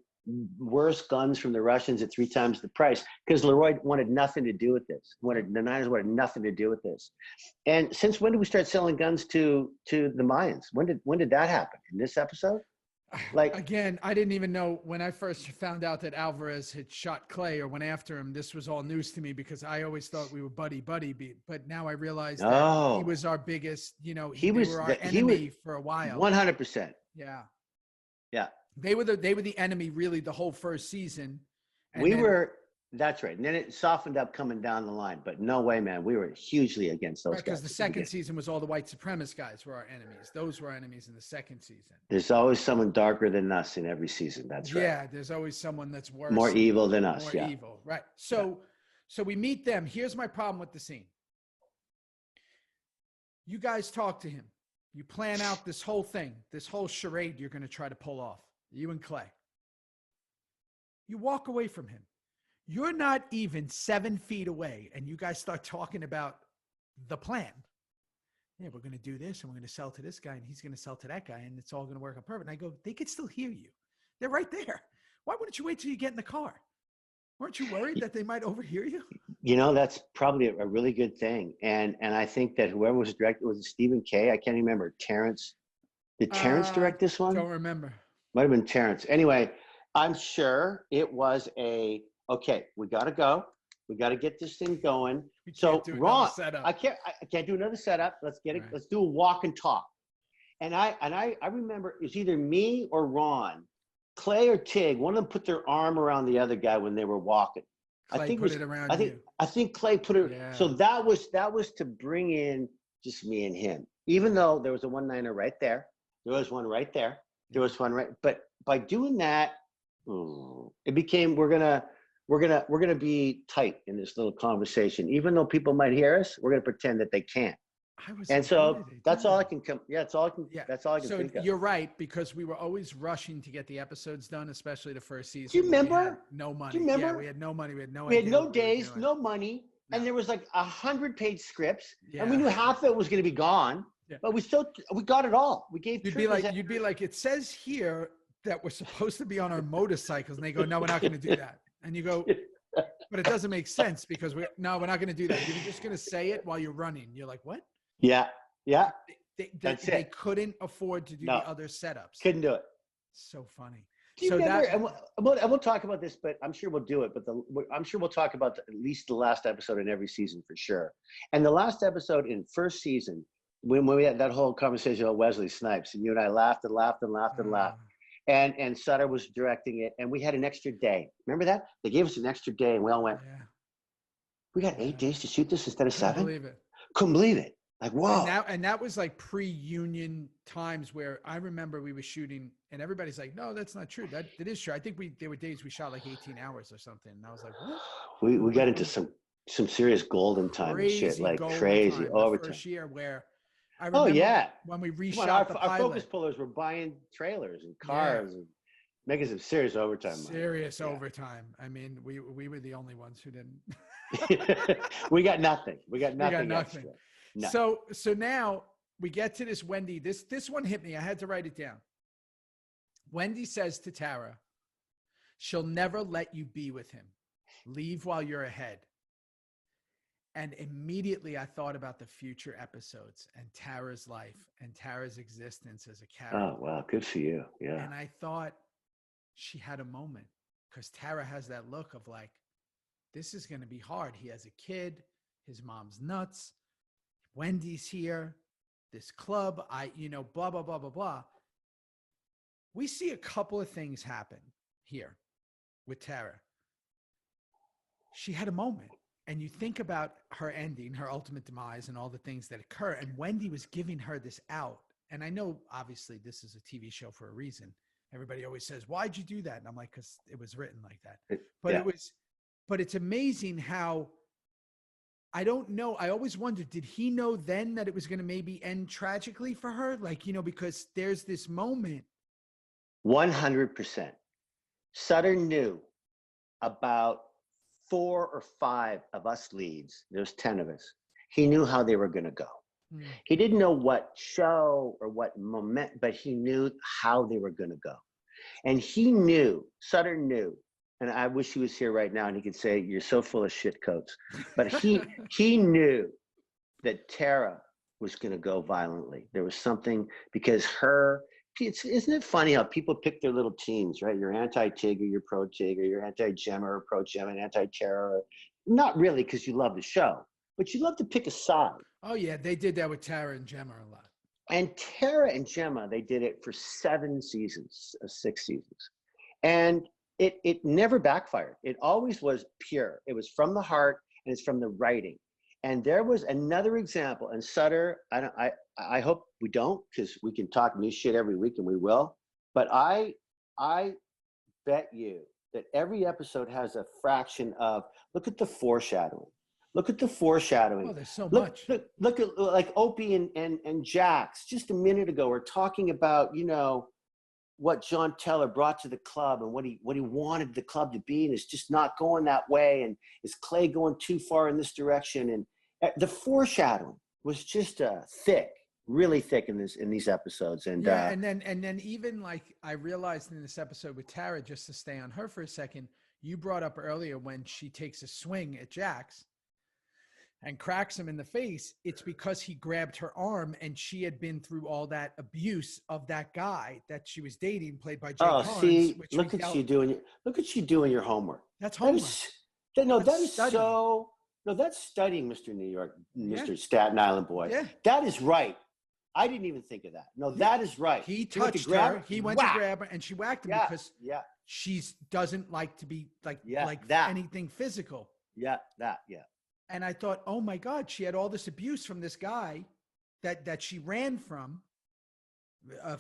worse guns from the Russians at 3 times the price, because Leroy wanted nothing to do with this. The Niners wanted nothing to do with this. And since when did we start selling guns to the Mayans? When did that happen? In this episode? Like, again, I didn't even know when I first found out that Alvarez had shot Clay or went after him. This was all news to me because I always thought we were buddy. But now I realize that he was our biggest, they were our enemy for a while. 100%. Yeah. Yeah. They were the enemy really the whole first season. That's right. And then it softened up coming down the line, but no way, man. We were hugely against those guys. Because the second season was all the white supremacist guys were our enemies. Those were our enemies in the second season. There's always someone darker than us in every season. That's right. Yeah, there's always someone that's worse. More evil than us. More evil, right. So we meet them. Here's my problem with the scene. You guys talk to him. You plan out this whole thing, this whole charade you're going to try to pull off, you and Clay. You walk away from him. You're not even 7 feet away, and you guys start talking about the plan. Yeah, we're going to do this, and we're going to sell to this guy, and he's going to sell to that guy, and it's all going to work out perfect. And I go, they could still hear you. They're right there. Why wouldn't you wait till you get in the car? Weren't you worried that they might overhear you? That's probably a really good thing. And I think that whoever was directing, was it Stephen K? I can't remember. Terrence. Did Terrence direct this one? Don't remember. Might have been Terrence. Anyway, I'm sure it was okay, we got to go. We got to get this thing going. So Ron, I can't do another setup. Let's get it. Right. Let's do a walk and talk. And I remember it was either me or Ron, Clay or Tig. One of them put their arm around the other guy when they were walking. Clay put it around you. I think Clay put it. Yeah. So that was to bring in just me and him. Even though there was a one-liner right there, there was one right there, there was one right. But by doing that, it became we're gonna be tight in this little conversation. Even though people might hear us, we're gonna pretend that they can't. And so that's all I can come. Yeah, that's all I can. Yeah. That's all I can think of. You're right, because we were always rushing to get the episodes done, especially the first season. Do you remember? No money. Do you remember? Yeah, we had no money. We had no. We had no days, no money, and there was like 100-page scripts, and we knew half of it was going to be gone. Yeah. But we got it all. We gave. You'd be like, it says here that we're supposed to be on our motorcycles, and they go, no, we're not going to do that, and you go. But it doesn't make sense because we're not going to do that. You're just going to say it while you're running. You're like, what? Yeah. They couldn't afford to do the other setups. Couldn't do it. So funny. Do you remember? And we'll talk about this, but I'm sure we'll do it. But I'm sure we'll talk about at least the last episode in every season for sure. And the last episode in first season, when we had that whole conversation about Wesley Snipes, and you and I laughed and laughed and laughed and laughed. And Sutter was directing it, and we had an extra day. Remember that? They gave us an extra day, and we all went, we got 8 days to shoot this instead of 7? Couldn't believe it. Like, whoa. And that was like pre-union times where I remember we were shooting and everybody's like, no, that's not true. That is true. I think there were days we shot like 18 hours or something. And I was like, what? We got into some serious golden time and shit, like crazy overtime. First year where I remember when we reshot the pilot. Our focus pullers were buying trailers and cars and making some serious overtime. Serious overtime. I mean, we were the only ones who didn't. We got nothing. We got nothing extra. No. So now we get to this Wendy. This one hit me. I had to write it down. Wendy says to Tara, she'll never let you be with him. Leave while you're ahead. And immediately I thought about the future episodes and Tara's life and Tara's existence as a character. Oh, wow. Good for you. Yeah. And I thought she had a moment because Tara has that look of like, this is going to be hard. He has a kid. His mom's nuts. Wendy's here, this club, blah, blah, blah, blah, blah. We see a couple of things happen here with Tara. She had a moment, and you think about her ending, her ultimate demise, and all the things that occur, and Wendy was giving her this out. And I know, obviously, this is a TV show for a reason. Everybody always says, why'd you do that? And I'm like, because it was written like that. But it's amazing how, I don't know. I always wondered, did he know then that it was going to maybe end tragically for her? Like, because there's this moment. 100%. Sutter knew about 4 or 5 of us leads. There's 10 of us. He knew how they were going to go. He didn't know what show or what moment, but he knew how they were going to go. And Sutter knew, and I wish he was here right now and he could say, you're so full of shit coats. But he knew that Tara was going to go violently. There was something, because isn't it funny how people pick their little teams, right? You're anti-Tig or you're pro-Tig, or you're anti-Gemma or pro-Gemma, and anti-Tara. Not really because you love the show, but you love to pick a side. Oh, yeah. They did that with Tara and Gemma a lot. And Tara and Gemma, they did it for 7 seasons, 6 seasons. And it never backfired. It always was pure. It was from the heart, and it's from the writing. And there was another example. And Sutter, I hope we don't, because we can talk new shit every week, and we will. But I bet you that every episode has a fraction of, look at the foreshadowing. Look at the foreshadowing. Oh, there's so much. Look at like Opie and Jax just a minute ago were talking about, what John Teller brought to the club and what he wanted the club to be, and it's just not going that way. And is Clay going too far in this direction? And the foreshadowing was just thick, really thick in these episodes. And and then even like I realized in this episode with Tara, just to stay on her for a second, you brought up earlier when she takes a swing at Jax. and cracks him in the face, it's because he grabbed her arm and she had been through all that abuse of that guy that she was dating, played by Jay Carnes. See, look at you doing your homework. That's homework. That's studying, Mr. New York, Mr. Staten Island boy. Yeah. That is right. I didn't even think of that. No, that is right. He touched her. He went to grab her, and she whacked him because she doesn't like to be like anything physical. Yeah. And I thought, oh my God, she had all this abuse from this guy that she ran from,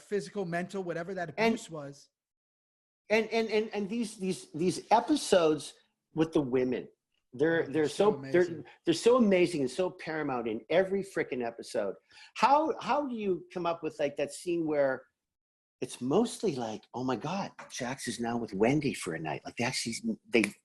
physical, mental, whatever that abuse was. And these episodes with the women, they're so amazing and so paramount in every freaking episode. How do you come up with like that scene where it's mostly like, oh my God, Jax is now with Wendy for a night. Like they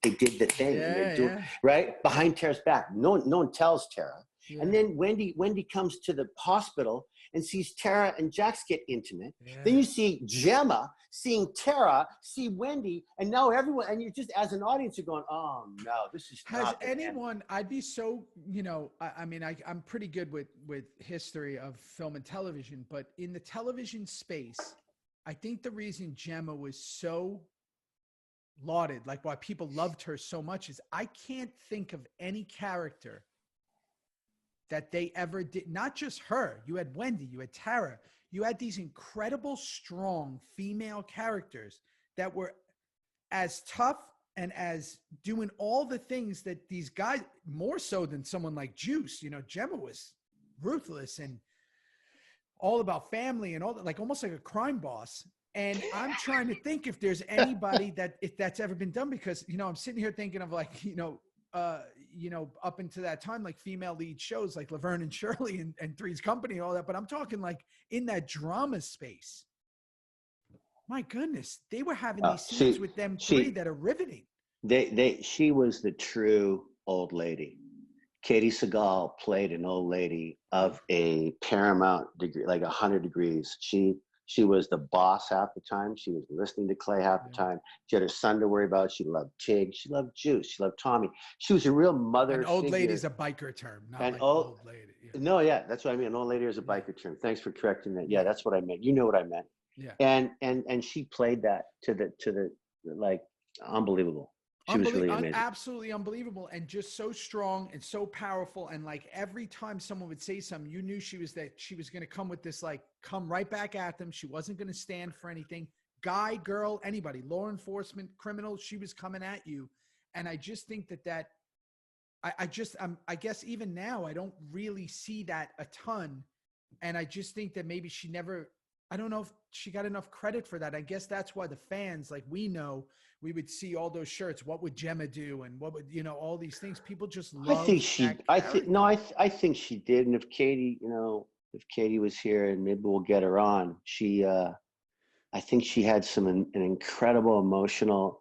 did the thing, and they're doing right behind Tara's back. No one tells Tara. Yeah. And then Wendy comes to the hospital and sees Tara and Jax get intimate. Yeah. Then you see Gemma seeing Tara, see Wendy, and now everyone, and you're just, as an audience, you're going, oh no, this is Has anyone, I'd be so, I'm pretty good with history of film and television, but in the television space, I think the reason Gemma was so lauded, like why people loved her so much, is I can't think of any character that they ever did. Not just her. You had Wendy, you had Tara, you had these incredible, strong female characters that were as tough and as doing all the things that these guys, more so than someone like Juice. Gemma was ruthless and all about family and all that, like almost like a crime boss. And I'm trying to think if there's anybody if that's ever been done, because, I'm sitting here thinking of like, up into that time, like female lead shows like Laverne and Shirley and Three's Company and all that. But I'm talking like in that drama space. My goodness, they were having these scenes with them three that are riveting. She was the true old lady. Katey Sagal played an old lady of a paramount degree, like 100 degrees. She was the boss half the time. She was listening to Clay half the time. She had her son to worry about. She loved Tig. She loved Juice. She loved Tommy. She was a real mother. An old lady is a biker term, not like old lady. Yeah. No, that's what I mean. An old lady is a biker term. Thanks for correcting that. Yeah, that's what I meant. You know what I meant. Yeah. And she played that to the like unbelievable. She was really amazing. Absolutely unbelievable, and just so strong and so powerful. And like every time someone would say something, you knew she was going to come with this, like, come right back at them. She wasn't going to stand for anything. Guy, girl, anybody, law enforcement, criminal, she was coming at you. And I just think I guess even now I don't really see that a ton. And I just think that maybe I don't know if she got enough credit for that. I guess that's why the fans, like, we would see all those shirts. What would Gemma do? And what would, all these things. People just love. I think she did. And if Katey was here, and maybe we'll get her on, I think she had an incredible emotional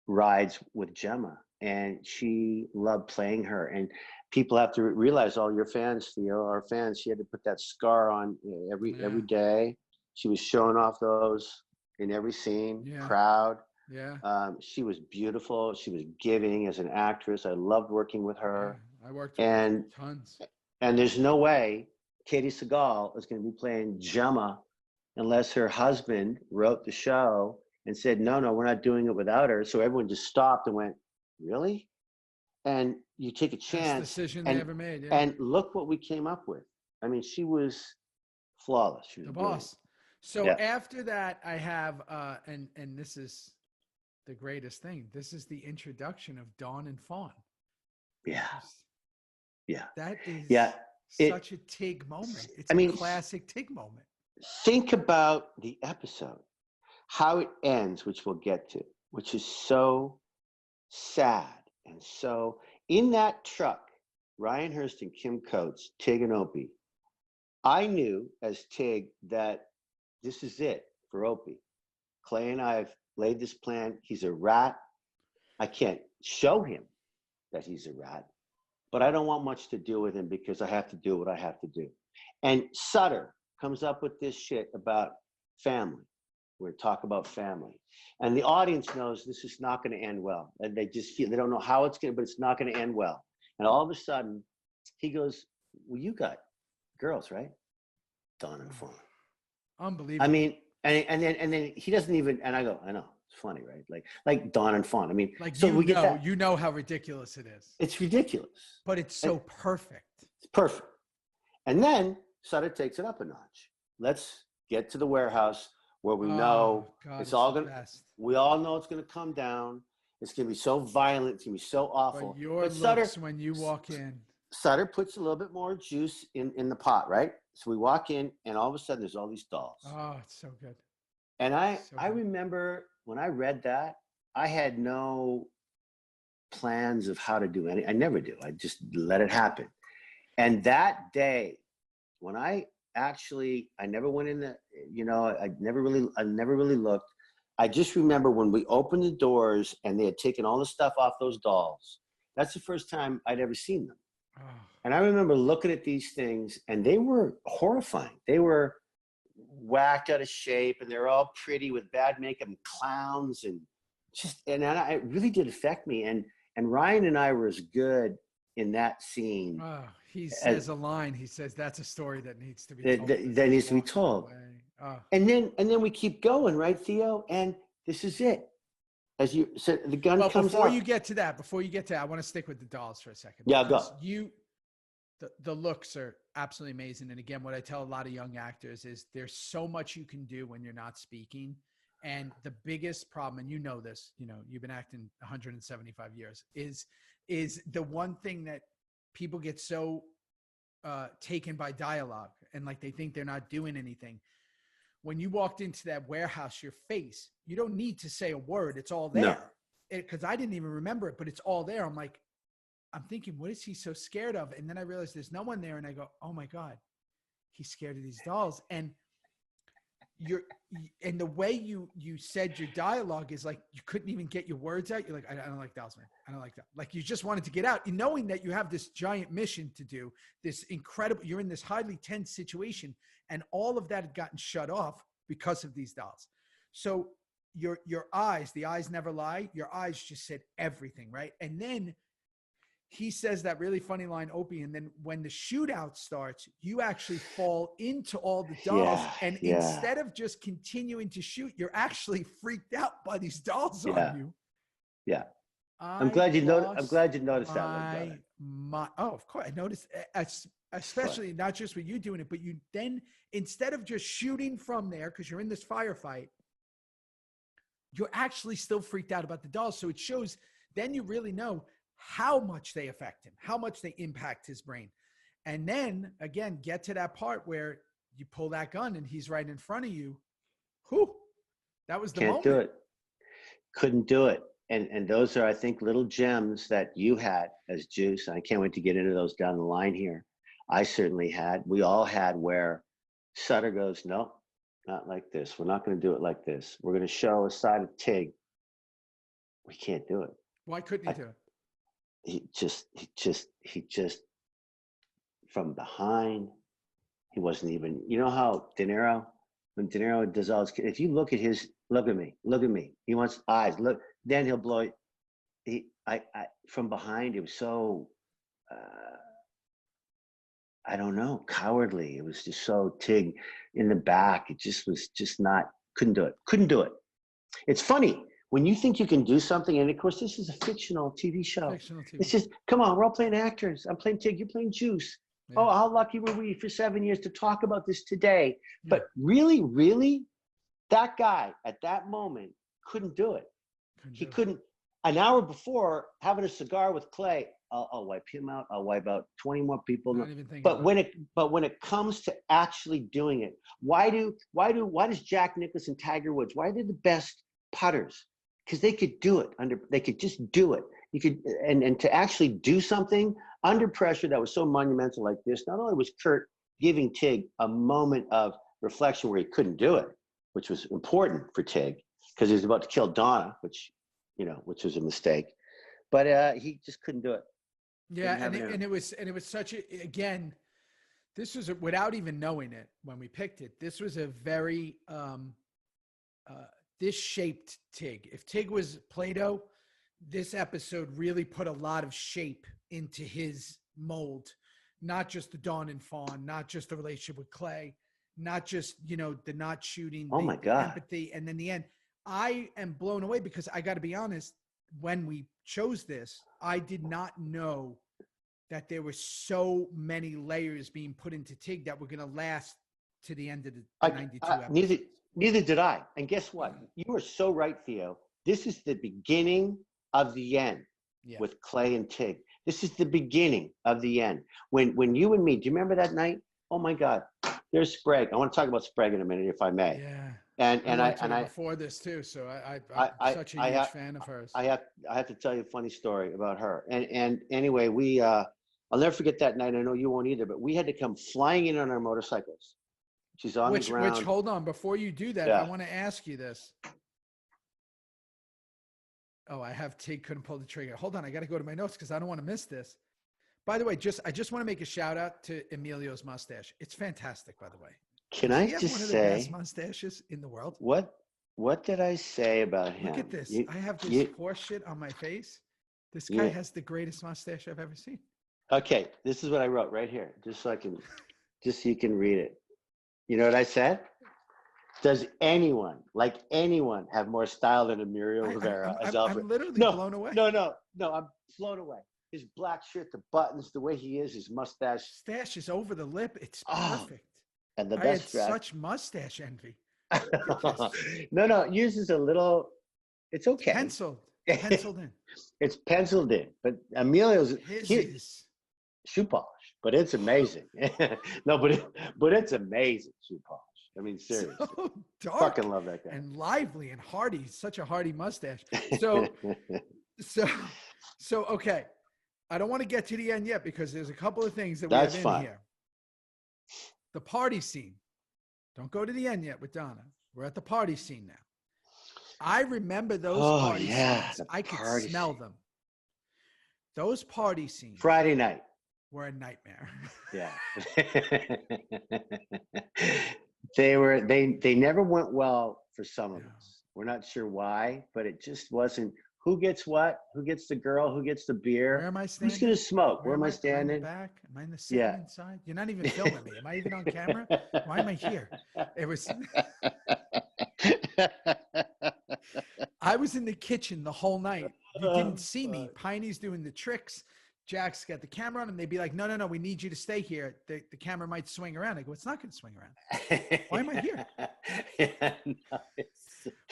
rides with Gemma, and she loved playing her. And people have to realize, all your fans, our fans, she had to put that scar on every day. She was showing off those in every scene, proud. Yeah. She was beautiful. She was giving as an actress. I loved working with her. Yeah, I worked with her tons. And there's no way Katey Sagal is going to be playing Gemma unless her husband wrote the show and said, no, we're not doing it without her. So everyone just stopped and went, really? And you take a chance. That's the decision they ever made. Yeah. And look what we came up with. I mean, she was flawless. She was the boss. So after that, I have, and this is the greatest thing. This is the introduction of Dawn and Fawn. Yeah. That is such a Tig moment. It's a classic Tig moment. Think about the episode, how it ends, which we'll get to, which is so sad. And so in that truck, Ryan Hurst and Kim Coates, Tig and Opie, I knew as Tig that this is it for Opie. Clay and I have laid this plan. He's a rat. I can't show him that he's a rat, but I don't want much to do with him because I have to do what I have to do. And Sutter comes up with this shit about family. We're going to talk about family. And the audience knows this is not going to end well. And they just feel, they don't know how it's going to, but it's not going to end well. And all of a sudden, he goes, well, you got girls, right? Dawn and Fawn. Unbelievable. I mean, and then he doesn't even, and I go, I know, it's funny, right? Like Dawn and Fawn. I mean, like, so we get that. You know how ridiculous it is. It's ridiculous. But it's so perfect. It's perfect. And then Sutter takes it up a notch. Let's get to the warehouse where we know it's all going to, we all know it's going to come down. It's going to be so violent. It's going to be so awful. But your looks when you walk in. Sutter puts a little bit more juice in the pot, right? So we walk in, and all of a sudden, there's all these dolls. Oh, it's so good. And I remember when I read that, I had no plans of how to do anything. I never do. I just let it happen. And that day, when I never went in the, I never really looked. I just remember when we opened the doors and they had taken all the stuff off those dolls. That's the first time I'd ever seen them. Oh. And I remember looking at these things, and they were horrifying. They were whacked out of shape, and they're all pretty with bad makeup and clowns, and it really did affect me. And Ryan and I were as good in that scene. Oh, he says a line. He says that's a story that needs to be told. That needs to be told. Oh. And then we keep going, right, Theo? And this is it. As you said, the gun comes before up. you get to that, I want to stick with the dolls for a second. Yeah, go. The looks are absolutely amazing. And again, what I tell a lot of young actors is there's so much you can do when you're not speaking. And the biggest problem, and you know this, you've been acting 175 years, is the one thing that people get so taken by dialogue, and like they think they're not doing anything. When you walked into that warehouse, your face, you don't need to say a word. It's all there. Because I didn't even remember it, but it's all there. I'm thinking, what is he so scared of? And then I realized there's no one there. And I go, oh my God, he's scared of these dolls. And the way you said your dialogue is like, you couldn't even get your words out. You're like, I don't like dolls, man. I don't like that. Like, you just wanted to get out, knowing that you have this giant mission to do, this incredible, you're in this highly tense situation, and all of that had gotten shut off because of these dolls. So your eyes, the eyes never lie. Your eyes just said everything, right? And then he says that really funny line, Opie, and then when the shootout starts, you actually fall into all the dolls, instead of just continuing to shoot, you're actually freaked out by these dolls on you. Yeah, I'm glad you noticed that one. Of course, I noticed, especially not just with you doing it, but you then, instead of just shooting from there because you're in this firefight, you're actually still freaked out about the dolls. So it shows. Then you really know how much they affect him, how much they impact his brain. And then again, get to that part where you pull that gun and he's right in front of you. Whew, that was the moment. Can't do it. Couldn't do it. And those are, I think, little gems that you had as Juice. I can't wait to get into those down the line here. I certainly had. We all had, where Sutter goes, no, not like this. We're not going to do it like this. We're going to show a side of Tig. We can't do it. Why couldn't he do it? He just from behind, he wasn't even, how when De Niro does all his, if you look at me, he wants eyes, look, then he'll blow it. From behind, it was so, I don't know, cowardly. It was just so Tig in the back. It just was couldn't do it. It's funny. When you think you can do something, and of course, this is a fictional TV show. It's just, come on, we're all playing actors. I'm playing Tig, you're playing Juice. Yeah. Oh, how lucky were we for 7 years to talk about this today? Yeah. But really, that guy at that moment couldn't do it. He couldn't. An hour before, having a cigar with Clay, I'll wipe him out. I'll wipe out 20 more people. But when it comes to actually doing it, why does Jack Nicklaus and Tiger Woods? Why are they the best putters? Because they could do it they could just do it. You could, and to actually do something under pressure that was so monumental like this, not only was Kurt giving Tig a moment of reflection where he couldn't do it, which was important for Tig, because he was about to kill Donna, which was a mistake, but he just couldn't do it. Yeah, and it was such a, again, this was without even knowing it when we picked it. This was a very this shaped Tig. If Tig was Play-Doh, this episode really put a lot of shape into his mold, not just the Dawn and Fawn, not just the relationship with Clay, not just, you know, the not shooting, Oh my God. empathy. And then the end, I am blown away because I got to be honest, when we chose this, I did not know that there were so many layers being put into Tig that were going to last to the end of the 92 episodes. Neither did I. And guess what? You are so right, Theo. This is the beginning of the end with Clay and Tig. This is the beginning of the end. When you and me, do you remember that night? Oh my God, there's Sprague. I want to talk about Sprague in a minute, if I may. Yeah. And I before this too, so I'm such a huge fan of hers. I have to tell you a funny story about her. And anyway, we I'll never forget that night. I know you won't either, but we had to come flying in on our motorcycles. She's on the ground. Which, hold on, before you do that, I want to ask you this. Oh, I have Tig couldn't pull the trigger. Hold on, I got to go to my notes because I don't want to miss this. By the way, I just want to make a shout out to Emilio's mustache. It's fantastic, by the way. Can I just one of say the best mustaches in the world? What did I say about him? Look at this. I have this horse shit on my face. This guy has the greatest mustache I've ever seen. Okay, this is what I wrote right here, just so you can read it. You know what I said? Does anyone have more style than Emilio Rivera as Alfre? I'm literally blown away. No, I'm blown away. His black shirt, the buttons, the way he is, his mustache. Mustache is over the lip. It's perfect. And the I best had such mustache envy. No, yours is a little, it's okay. Penciled in. It's penciled in, but Emilio's is shoe polish, but it's amazing. No, but it's amazing shoe polish. I mean, seriously. So dark fucking love that guy. and lively and hearty. Such a hearty mustache. So okay. I don't want to get to the end yet because there's a couple of things that we have in here. The party scene. Don't go to the end yet with Donna. We're at the party scene now. I remember those party scenes. I could smell them. Those party scenes. Friday night. Were a nightmare. Yeah. They never went well for some of us. We're not sure why, but it just wasn't. Who gets what? Who gets the girl? Who gets the beer? Where am I standing? Who's going to smoke? Where am I standing? Am I in the back? Am I in the second side? You're not even filming me. Am I even on camera? Why am I here? It was. I was in the kitchen the whole night. You didn't see me. Piney's doing the tricks. Jack's got the camera on, and they'd be like, no, we need you to stay here. The camera might swing around. I go, it's not going to swing around. Why am I here?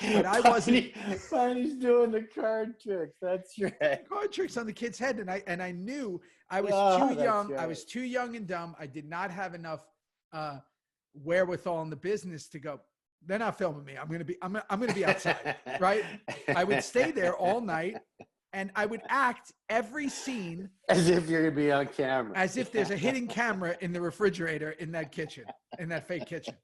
But I wasn't. Piney's doing the card tricks. That's right. Card tricks on the kid's head, and I knew I was too young. Right. I was too young and dumb. I did not have enough wherewithal in the business to go. They're not filming me. I'm gonna be outside, right? I would stay there all night. And I would act every scene as if you're going to be on camera. As if there's a hidden camera in the refrigerator in that kitchen, in that fake kitchen.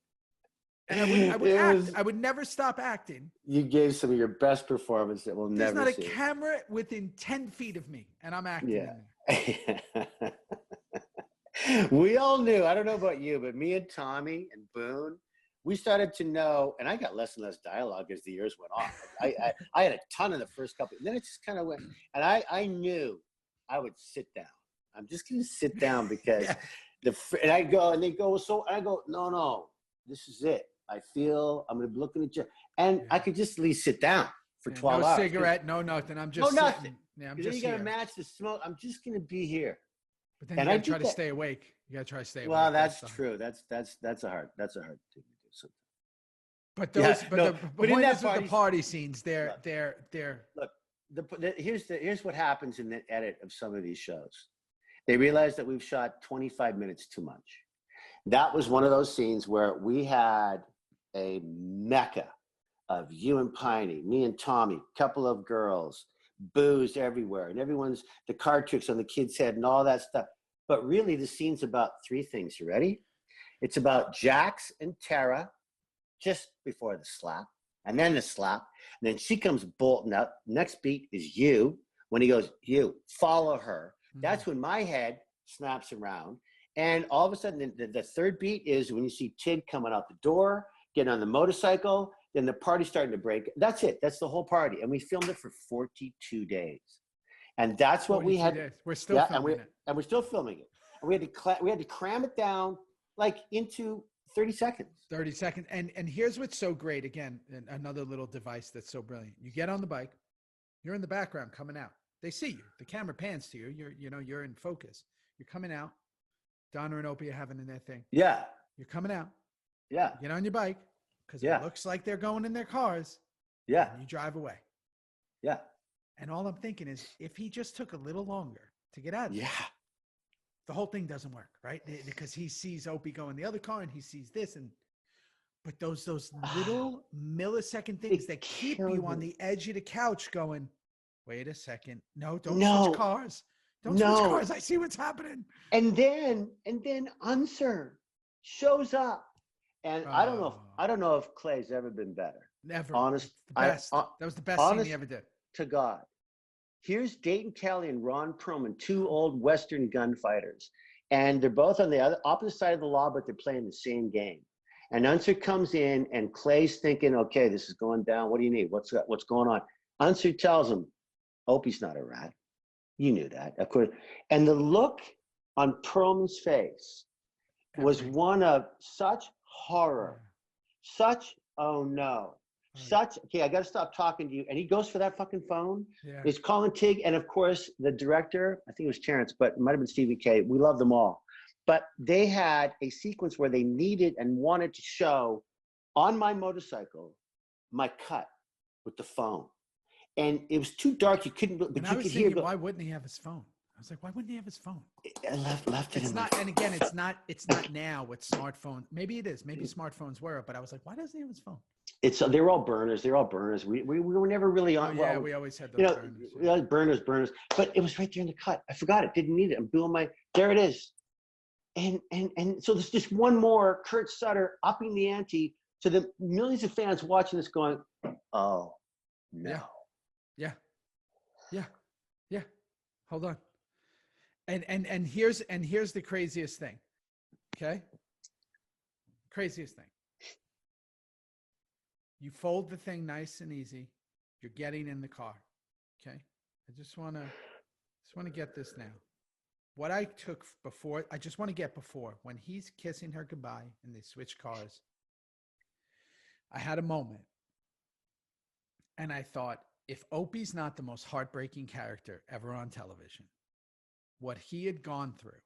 And I would act. I would never stop acting. You gave some of your best performance that we'll never see. There's not a camera within 10 feet of me, and I'm acting in there. We all knew. I don't know about you, but me and Tommy and Boone, we started to know, and I got less and less dialogue as the years went on. I had a ton in the first couple, and then it just kind of went, and I knew I would sit down. I'm just going to sit down because and I go, and they go, so I go, no, this is it. I feel I'm going to be looking at you, and I could just at least sit down for 12 hours. No cigarette, no nothing. I'm just nothing. Yeah, I'm just just you got to match the smoke. I'm just going to be here. But then you got to try to stay awake. You got to try to stay awake. Well, that's true. That's a hard thing to do. But those, but in the party scenes, they're look. Here's what happens in the edit of some of these shows. They realize that we've shot 25 minutes too much. That was one of those scenes where we had a mecca of you and Piney, me and Tommy, couple of girls, booze everywhere, and the card tricks on the kid's head and all that stuff. But really, the scene's about three things. You ready? It's about Jax and Tara. Just before the slap, and then the slap, and then she comes bolting up. Next beat is you. When he goes, you follow her. That's when my head snaps around, and all of a sudden, the third beat is when you see Tig coming out the door, getting on the motorcycle. Then the party's starting to break. That's it. That's the whole party. And we filmed it for 42 days. And that's what we had. Days. We're still filming it. And we're still filming it. And we had to cram it down like into 30 seconds. 30 seconds. And here's what's so great. Again, another little device that's so brilliant. You get on the bike. You're in the background coming out. They see you. The camera pans to you. You're in focus. You're coming out. Donna and Opie are having in their thing. Yeah. You're coming out. Yeah. Get on your bike because it looks like they're going in their cars. Yeah. And you drive away. Yeah. And all I'm thinking is if he just took a little longer to get out of there, the whole thing doesn't work, right? Because he sees Opie go in the other car and he sees this. But those little millisecond things that keep you on the edge of the couch going, wait a second. No, don't switch cars. Don't switch cars. I see what's happening. And then Unser shows up. And I don't know if Clay's ever been better. Never. Honest. The best. That was the best scene he ever did. To God. Here's Dayton Kelly and Ron Perlman, two old Western gunfighters. And they're both on the opposite side of the law, but they're playing the same game. And Unser comes in and Clay's thinking, okay, this is going down. What do you need? What's going on? Unser tells him, Opie's not a rat. You knew that, of course. And the look on Perlman's face was one of such horror, such, oh no, such, okay, I got to stop talking to you. And he goes for that fucking phone. Yeah. He's calling Tig. And of course, the director, I think it was Terrence, but it might have been Stevie K. We love them all. But they had a sequence where they needed and wanted to show on my motorcycle, my cut with the phone. And it was too dark. You couldn't, but and you could hear. Why wouldn't he have his phone? I was like, why wouldn't he have his phone? I left it. It's not, and again, it's not now with smartphones. Maybe it is. Maybe smartphones were, but I was like, why doesn't he have his phone? They're all burners. They're all burners. We were never really on. Yeah, we always had those burners. Burners. But it was right there in the cut. I forgot it. Didn't need it. I'm doing there it is. And so there's just one more Kurt Sutter upping the ante to the millions of fans watching this going, oh no. Yeah. Hold on. And here's the craziest thing. Okay? Craziest thing. You fold the thing nice and easy. You're getting in the car. Okay? I just want to get this now. What I took before, I just want to get before when he's kissing her goodbye and they switch cars. I had a moment and I thought, if Opie's not the most heartbreaking character ever on television, what he had gone through,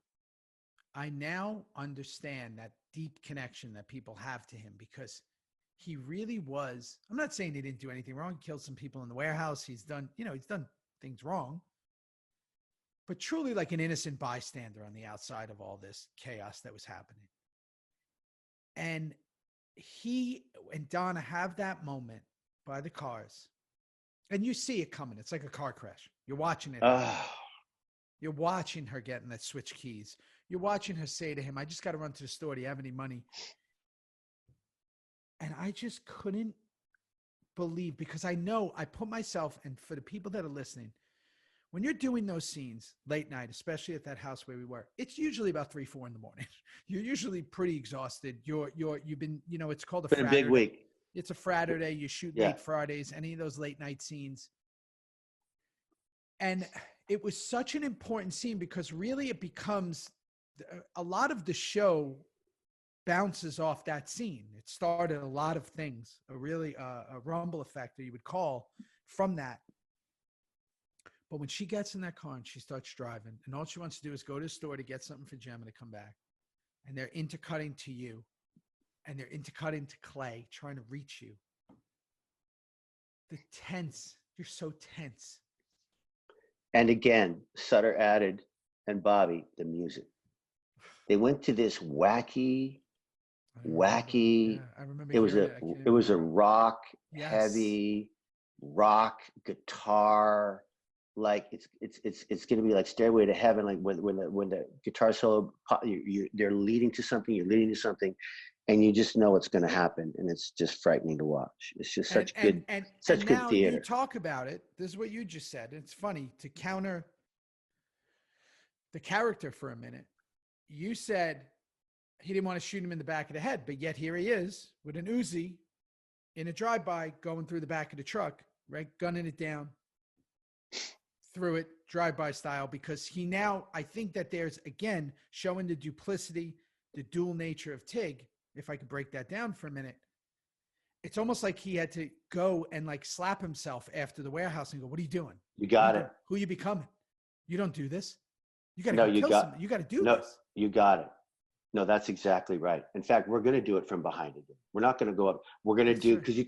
I now understand that deep connection that people have to him because he really was, I'm not saying he didn't do anything wrong. He killed some people in the warehouse. He's done things wrong, but truly like an innocent bystander on the outside of all this chaos that was happening. And he and Donna have that moment by the cars. And you see it coming. It's like a car crash. You're watching it. You're watching her getting that switch keys. You're watching her say to him, I just got to run to the store. Do you have any money? And I just couldn't believe, because I know I put myself, and for the people that are listening, when you're doing those scenes late night, especially at that house where we were, it's usually about 3-4 in the morning. You're usually pretty exhausted. You've been, it's called a big week. It's a Friday. You shoot late Fridays, any of those late night scenes. And it was such an important scene because really it becomes a lot of the show bounces off that scene. It started a lot of things, a rumble effect that you would call from that. But when she gets in that car and she starts driving and all she wants to do is go to the store to get something for Gemma to come back, and they're intercutting to you and they're intercutting to Clay trying to reach you. You're so tense. And again, Sutter added, and Bobby, the music. They went to this wacky. Yeah, I remember. It was a rock, heavy rock guitar. Like it's going to be like Stairway to Heaven. Like when the guitar solo, they're leading to something. You're leading to something, and you just know what's going to happen, and it's just frightening to watch. It's just such good theater. You talk about it. This is what you just said. It's funny to counter the character for a minute. You said he didn't want to shoot him in the back of the head, but yet here he is with an Uzi in a drive-by, going through the back of the truck, right? Gunning it down, through it, drive-by style, because he now, I think that there's, again, showing the duplicity, the dual nature of Tig, if I could break that down for a minute. It's almost like he had to go and like slap himself after the warehouse and go, what are you doing? You got it. Who are you becoming? You don't do this. You got to kill someone. You got to do this. You got it. No, that's exactly right. In fact, we're going to do it from behind again. We're not going to go up. We're going to do, because you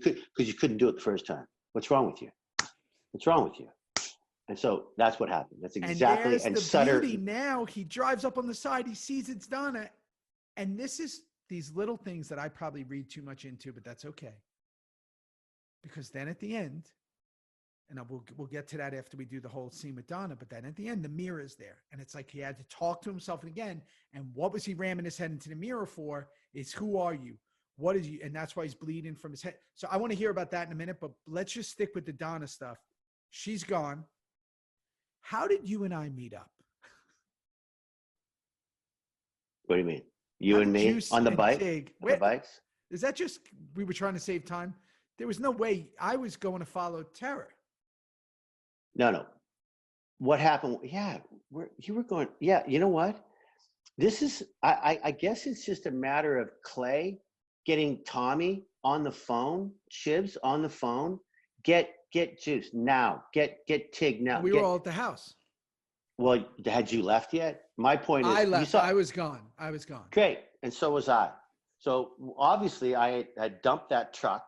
couldn't do it the first time. What's wrong with you? What's wrong with you? And so that's what happened. That's exactly. And the Sutter, beauty now, he drives up on the side. He sees it's Donna. And this is these little things that I probably read too much into, but that's okay. Because then at the end, and we'll get to that after we do the whole scene with Donna, but then at the end, the mirror is there. And it's like he had to talk to himself again. And what was he ramming his head into the mirror for is, who are you? What is you? And that's why he's bleeding from his head. So I want to hear about that in a minute, but let's just stick with the Donna stuff. She's gone. How did you and I meet up? What do you mean? You and me on the bike? On the bikes? Is that just, we were trying to save time? There was no way I was going to follow Terror. No. What happened? Yeah, you were going, yeah, you know what? This is, I guess it's just a matter of Clay getting Tommy on the phone, Chibs on the phone, get Juice now, get Tig now. We were all at the house. Well, had you left yet? My point is, I left. I was gone. Great, and so was I. So obviously, I had dumped that truck,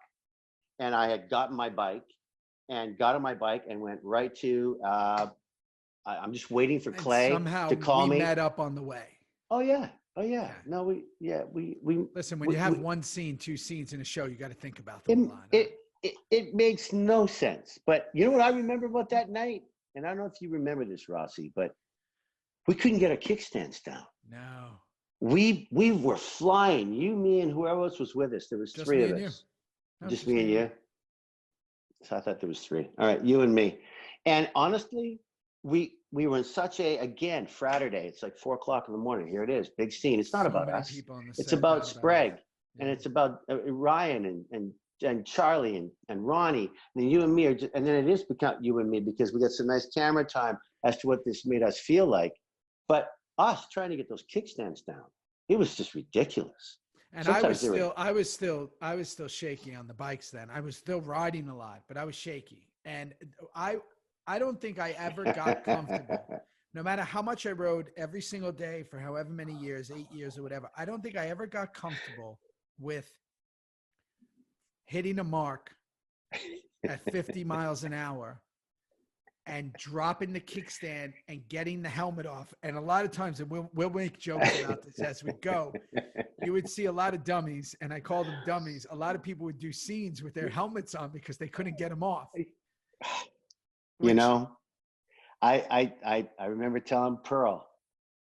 and I had gotten my bike, and got on my bike and went right to. I'm just waiting for Clay to call me. We met up on the way. Oh yeah. No, we. Listen, when you have one scene, two scenes in a show, you got to think about the line. It makes no sense. But you know what I remember about that night? And I don't know if you remember this, Rossi, but we couldn't get our kickstands down. No. We were flying. You, me, and whoever else was with us. There was just three of us. No, just me and you? So I thought there was three. All right, you and me. And honestly, we were in such a, again, Friday. It's like 4 o'clock in the morning. Here it is, big scene. It's not about us. It's about Sprague. And it's about Ryan and Charlie and Ronnie. And then you and me are just, and then it is become you and me because we got some nice camera time as to what this made us feel like. But us trying to get those kickstands down, it was just ridiculous. And I was still shaky on the bikes then. I was still riding a lot, but I was shaky. And I don't think I ever got comfortable. No matter how much I rode every single day for however many years, 8 years or whatever, I don't think I ever got comfortable with hitting a mark at 50 miles an hour and dropping the kickstand and getting the helmet off. And a lot of times, and we'll make jokes about this as we go, you would see a lot of dummies, and I call them dummies. A lot of people would do scenes with their helmets on because they couldn't get them off. You know, I remember telling Pearl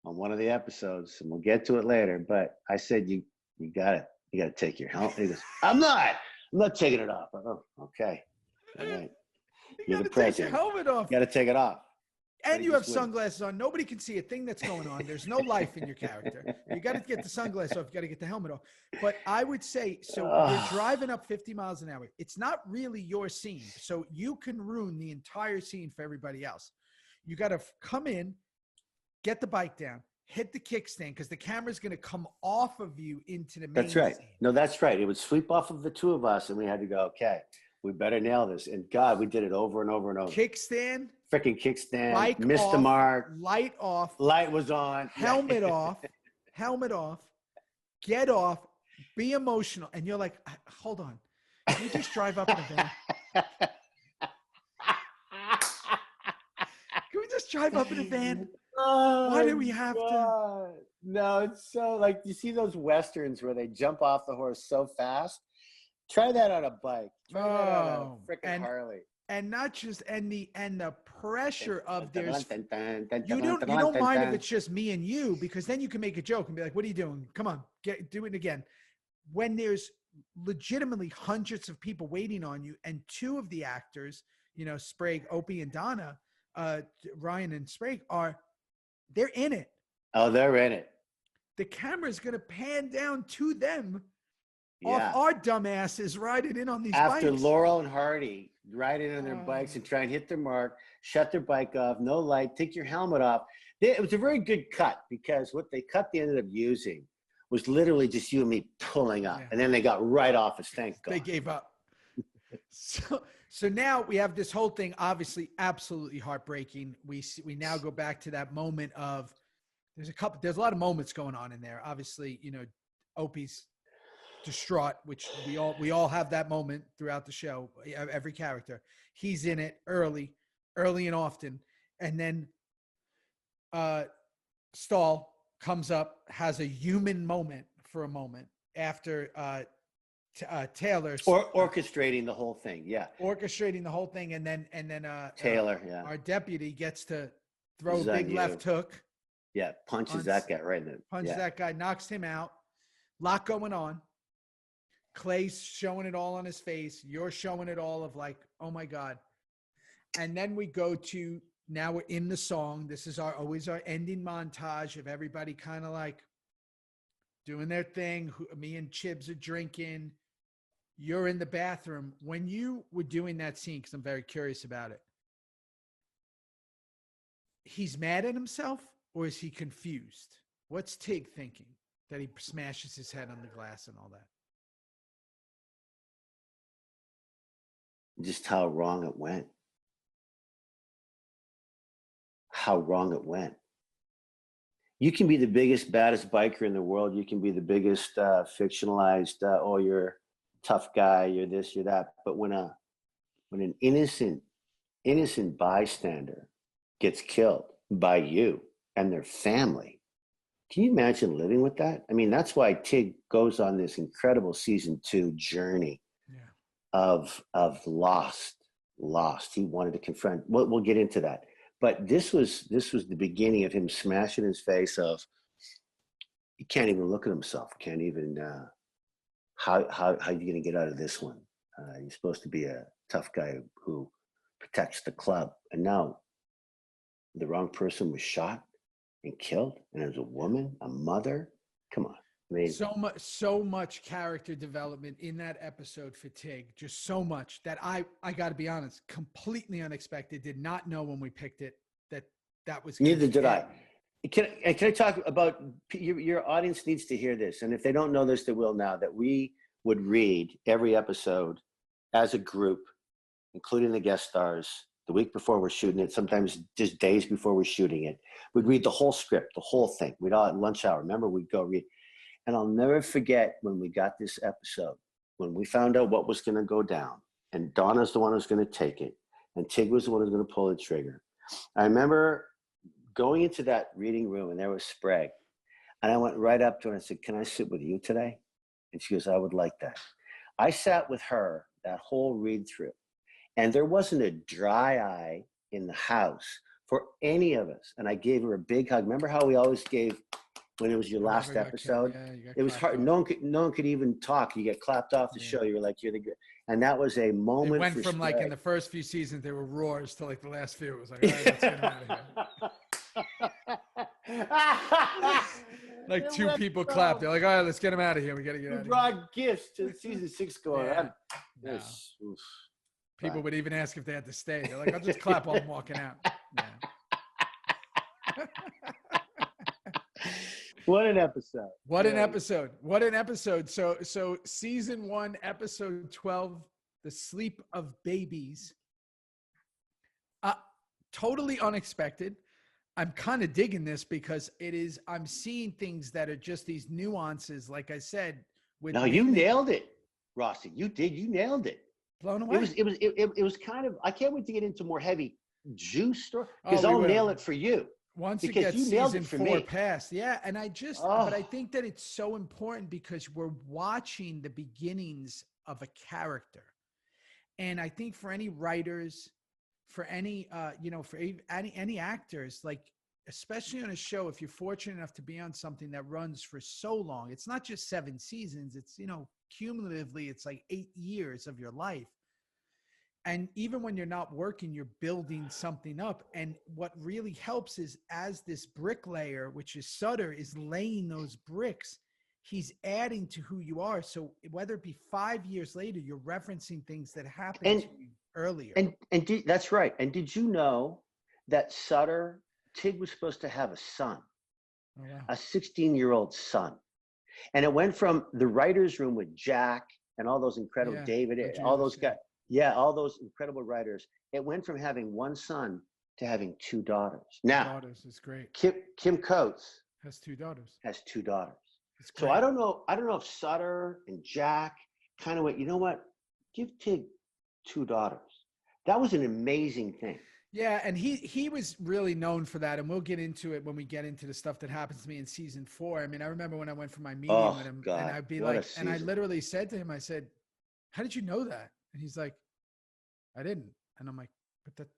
on one of the episodes, and we'll get to it later, but I said, you got it. You got to take your helmet. He goes, I'm not taking it off. Oh, okay. All right. You're the president. Take your helmet off. You got to take it off. And you have sunglasses on. Nobody can see a thing that's going on. There's no life in your character. You got to get the sunglasses off. You got to get the helmet off. But I would say, so you're driving up 50 miles an hour. It's not really your scene. So you can ruin the entire scene for everybody else. You got to come in, get the bike down, hit the kickstand, because the camera's going to come off of you into the main That's right. scene. No, that's right. It would sweep off of the two of us, and we had to go, okay, we better nail this. And God, we did it over and over and over. Kickstand. Freaking kickstand. Bike missed off, the mark. Light off. Light was on. Helmet off. Helmet off. Get off. Be emotional. And you're like, hold on. Can you just drive up in a van? Can we just drive up in a van? Oh, why do we have to? No, it's so like, you see those Westerns where they jump off the horse so fast? Try that on a bike. Try that on a freaking Harley. And not just and the pressure of there's you don't mind if it's just me and you, because then you can make a joke and be like, what are you doing? Come on, do it again. When there's legitimately hundreds of people waiting on you, and two of the actors, you know, Sprague, Opie, and Donna, Ryan and Sprague, they're in it. Oh, they're in it. The camera is going to pan down to them off Yeah. our dumbasses riding in on these After bikes. Laurel and Hardy riding on their bikes and try and hit their mark, shut their bike off, no light, take your helmet off. It was a very good cut because what they ended up using was literally just you and me pulling up. Yeah. And then they got right off us, thank God. They gave up. So now we have this whole thing, obviously absolutely heartbreaking. We now go back to that moment of, there's a lot of moments going on in there. Obviously, you know, Opie's distraught, which we all have that moment throughout the show, every character. He's in it early and often. And then Stahl comes up, has a human moment for a moment after Taylor orchestrating the whole thing. Yeah. Orchestrating the whole thing. And then Taylor, yeah. Our deputy gets to throw a big left hook. Yeah. Punches that guy right in the Punches that guy, knocks him out. Lot going on. Clay's showing it all on his face. You're showing it all of like, oh my God. And then we go to, now we're in the song. This is always our ending montage of everybody kind of like doing their thing. Me and Chibs are drinking. You're in the bathroom. When you were doing that scene, because I'm very curious about it, he's mad at himself or is he confused? What's Tig thinking that he smashes his head on the glass and all that? Just how wrong it went. How wrong it went. You can be the biggest, baddest biker in the world. You can be the biggest fictionalized, oh, you're a tough guy, you're this, you're that. But when an innocent bystander gets killed by you and their family, can you imagine living with that? I mean, that's why Tig goes on this incredible season 2 journey of lost. He wanted to confront. We'll get into that. But this was the beginning of him smashing his face of, he can't even look at himself. Can't even, how are you going to get out of this one? You're supposed to be a tough guy who protects the club. And now the wrong person was shot and killed. And it was a woman, a mother. Come on. I mean, so much character development in that episode for Tig, just so much that I got to be honest, completely unexpected. Did not know when we picked it that was. Neither did I. Can I talk about your audience needs to hear this, and if they don't know this, they will now. That we would read every episode as a group, including the guest stars, the week before we're shooting it. Sometimes just days before we're shooting it, we'd read the whole script, the whole thing. We'd all at lunch hour. Remember, we'd go read. And I'll never forget when we got this episode, when we found out what was going to go down, and Donna's the one who's going to take it, and Tig was the one who's going to pull the trigger. I remember going into that reading room, and there was Sprague. And I went right up to her and I said, "Can I sit with you today?" And she goes, "I would like that." I sat with her that whole read through, and there wasn't a dry eye in the house for any of us. And I gave her a big hug. Remember how we always gave when it was your last episode? It was hard. No one could even talk. You get clapped off the show. You were like, you're the good. And that was a moment. It went from like in the first few seasons, there were roars to like the last few. It was like, all right, let's get him out of here. Like two people clapped. They're like, all right, let's get him out of here. We got to get out of here. Brought gifts to season 6 going on. No. People would even ask if they had to stay. They're like, I'll just clap while I'm walking out. Yeah. What an episode. What an episode. What an episode. So season 1, episode 12, The Sleep of Babies. Totally unexpected. I'm kind of digging this because I'm seeing things that are just these nuances. Like I said, no, you nailed it, Rossi. You did. You nailed it. Blown away. It was kind of, I can't wait to get into more heavy juice story because I'll nail it for you. Once it gets season 4 past. Yeah. And but I think that it's so important because we're watching the beginnings of a character. And I think for any writers, for any, for any actors, like, especially on a show, if you're fortunate enough to be on something that runs for so long, it's not just 7 seasons, it's, cumulatively, it's like 8 years of your life. And even when you're not working, you're building something up. And what really helps is as this bricklayer, which is Sutter, is laying those bricks, he's adding to who you are. So whether it be 5 years later, you're referencing things that happened to you earlier. That's right. And did you know that Tig was supposed to have a son, a 16-year-old son. And it went from the writer's room with Jack and all those incredible David, all those guys. Yeah, all those incredible writers. It went from having one son to having 2 daughters. Now, daughters is great. Kim Coates has 2 daughters. So I don't know if Sutter and Jack kind of went, you know what? Give Tig 2 daughters. That was an amazing thing. Yeah, and he was really known for that, and we'll get into it when we get into the stuff that happens to me in season 4. I mean, I remember when I went for my meeting with him, and I'd be like, and I literally said to him, I said, "How did you know that?" And he's like, "I didn't." And I'm like, "But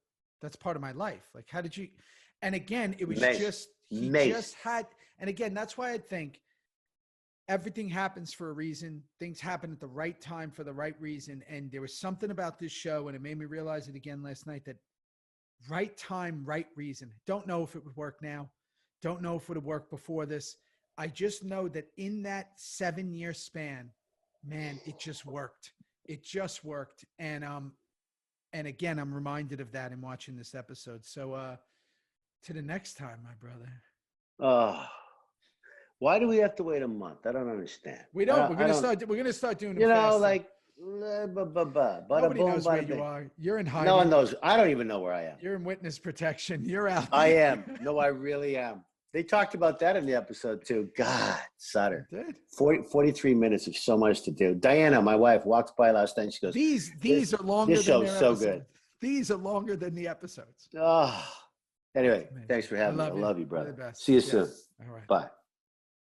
that's part of my life. Like, how did you?" And again, it was just had, and again, that's why I think everything happens for a reason. Things happen at the right time for the right reason, and there was something about this show, and it made me realize it again last night that. Right time, right reason. Don't know if it would work now. Don't know if it would have worked before this. I just know that in that 7-year span, man, it just worked. It just worked. And again, I'm reminded of that in watching this episode. So to the next time, my brother. Why do we have to wait a month? I don't understand. We don't. We're gonna start doing it faster. Like nobody knows where you are. You're in hiding. No one knows. I don't even know where I am. You're in witness protection. You're out. I am. No, I really am. They talked about that in the episode too. God, Sutter. 43 minutes of so much to do. Diana, my wife, walked by last night. She goes, These are longer. This show's so good. These are longer than the episodes. Anyway, thanks for having me. I love you, brother. See you soon. All right. Bye.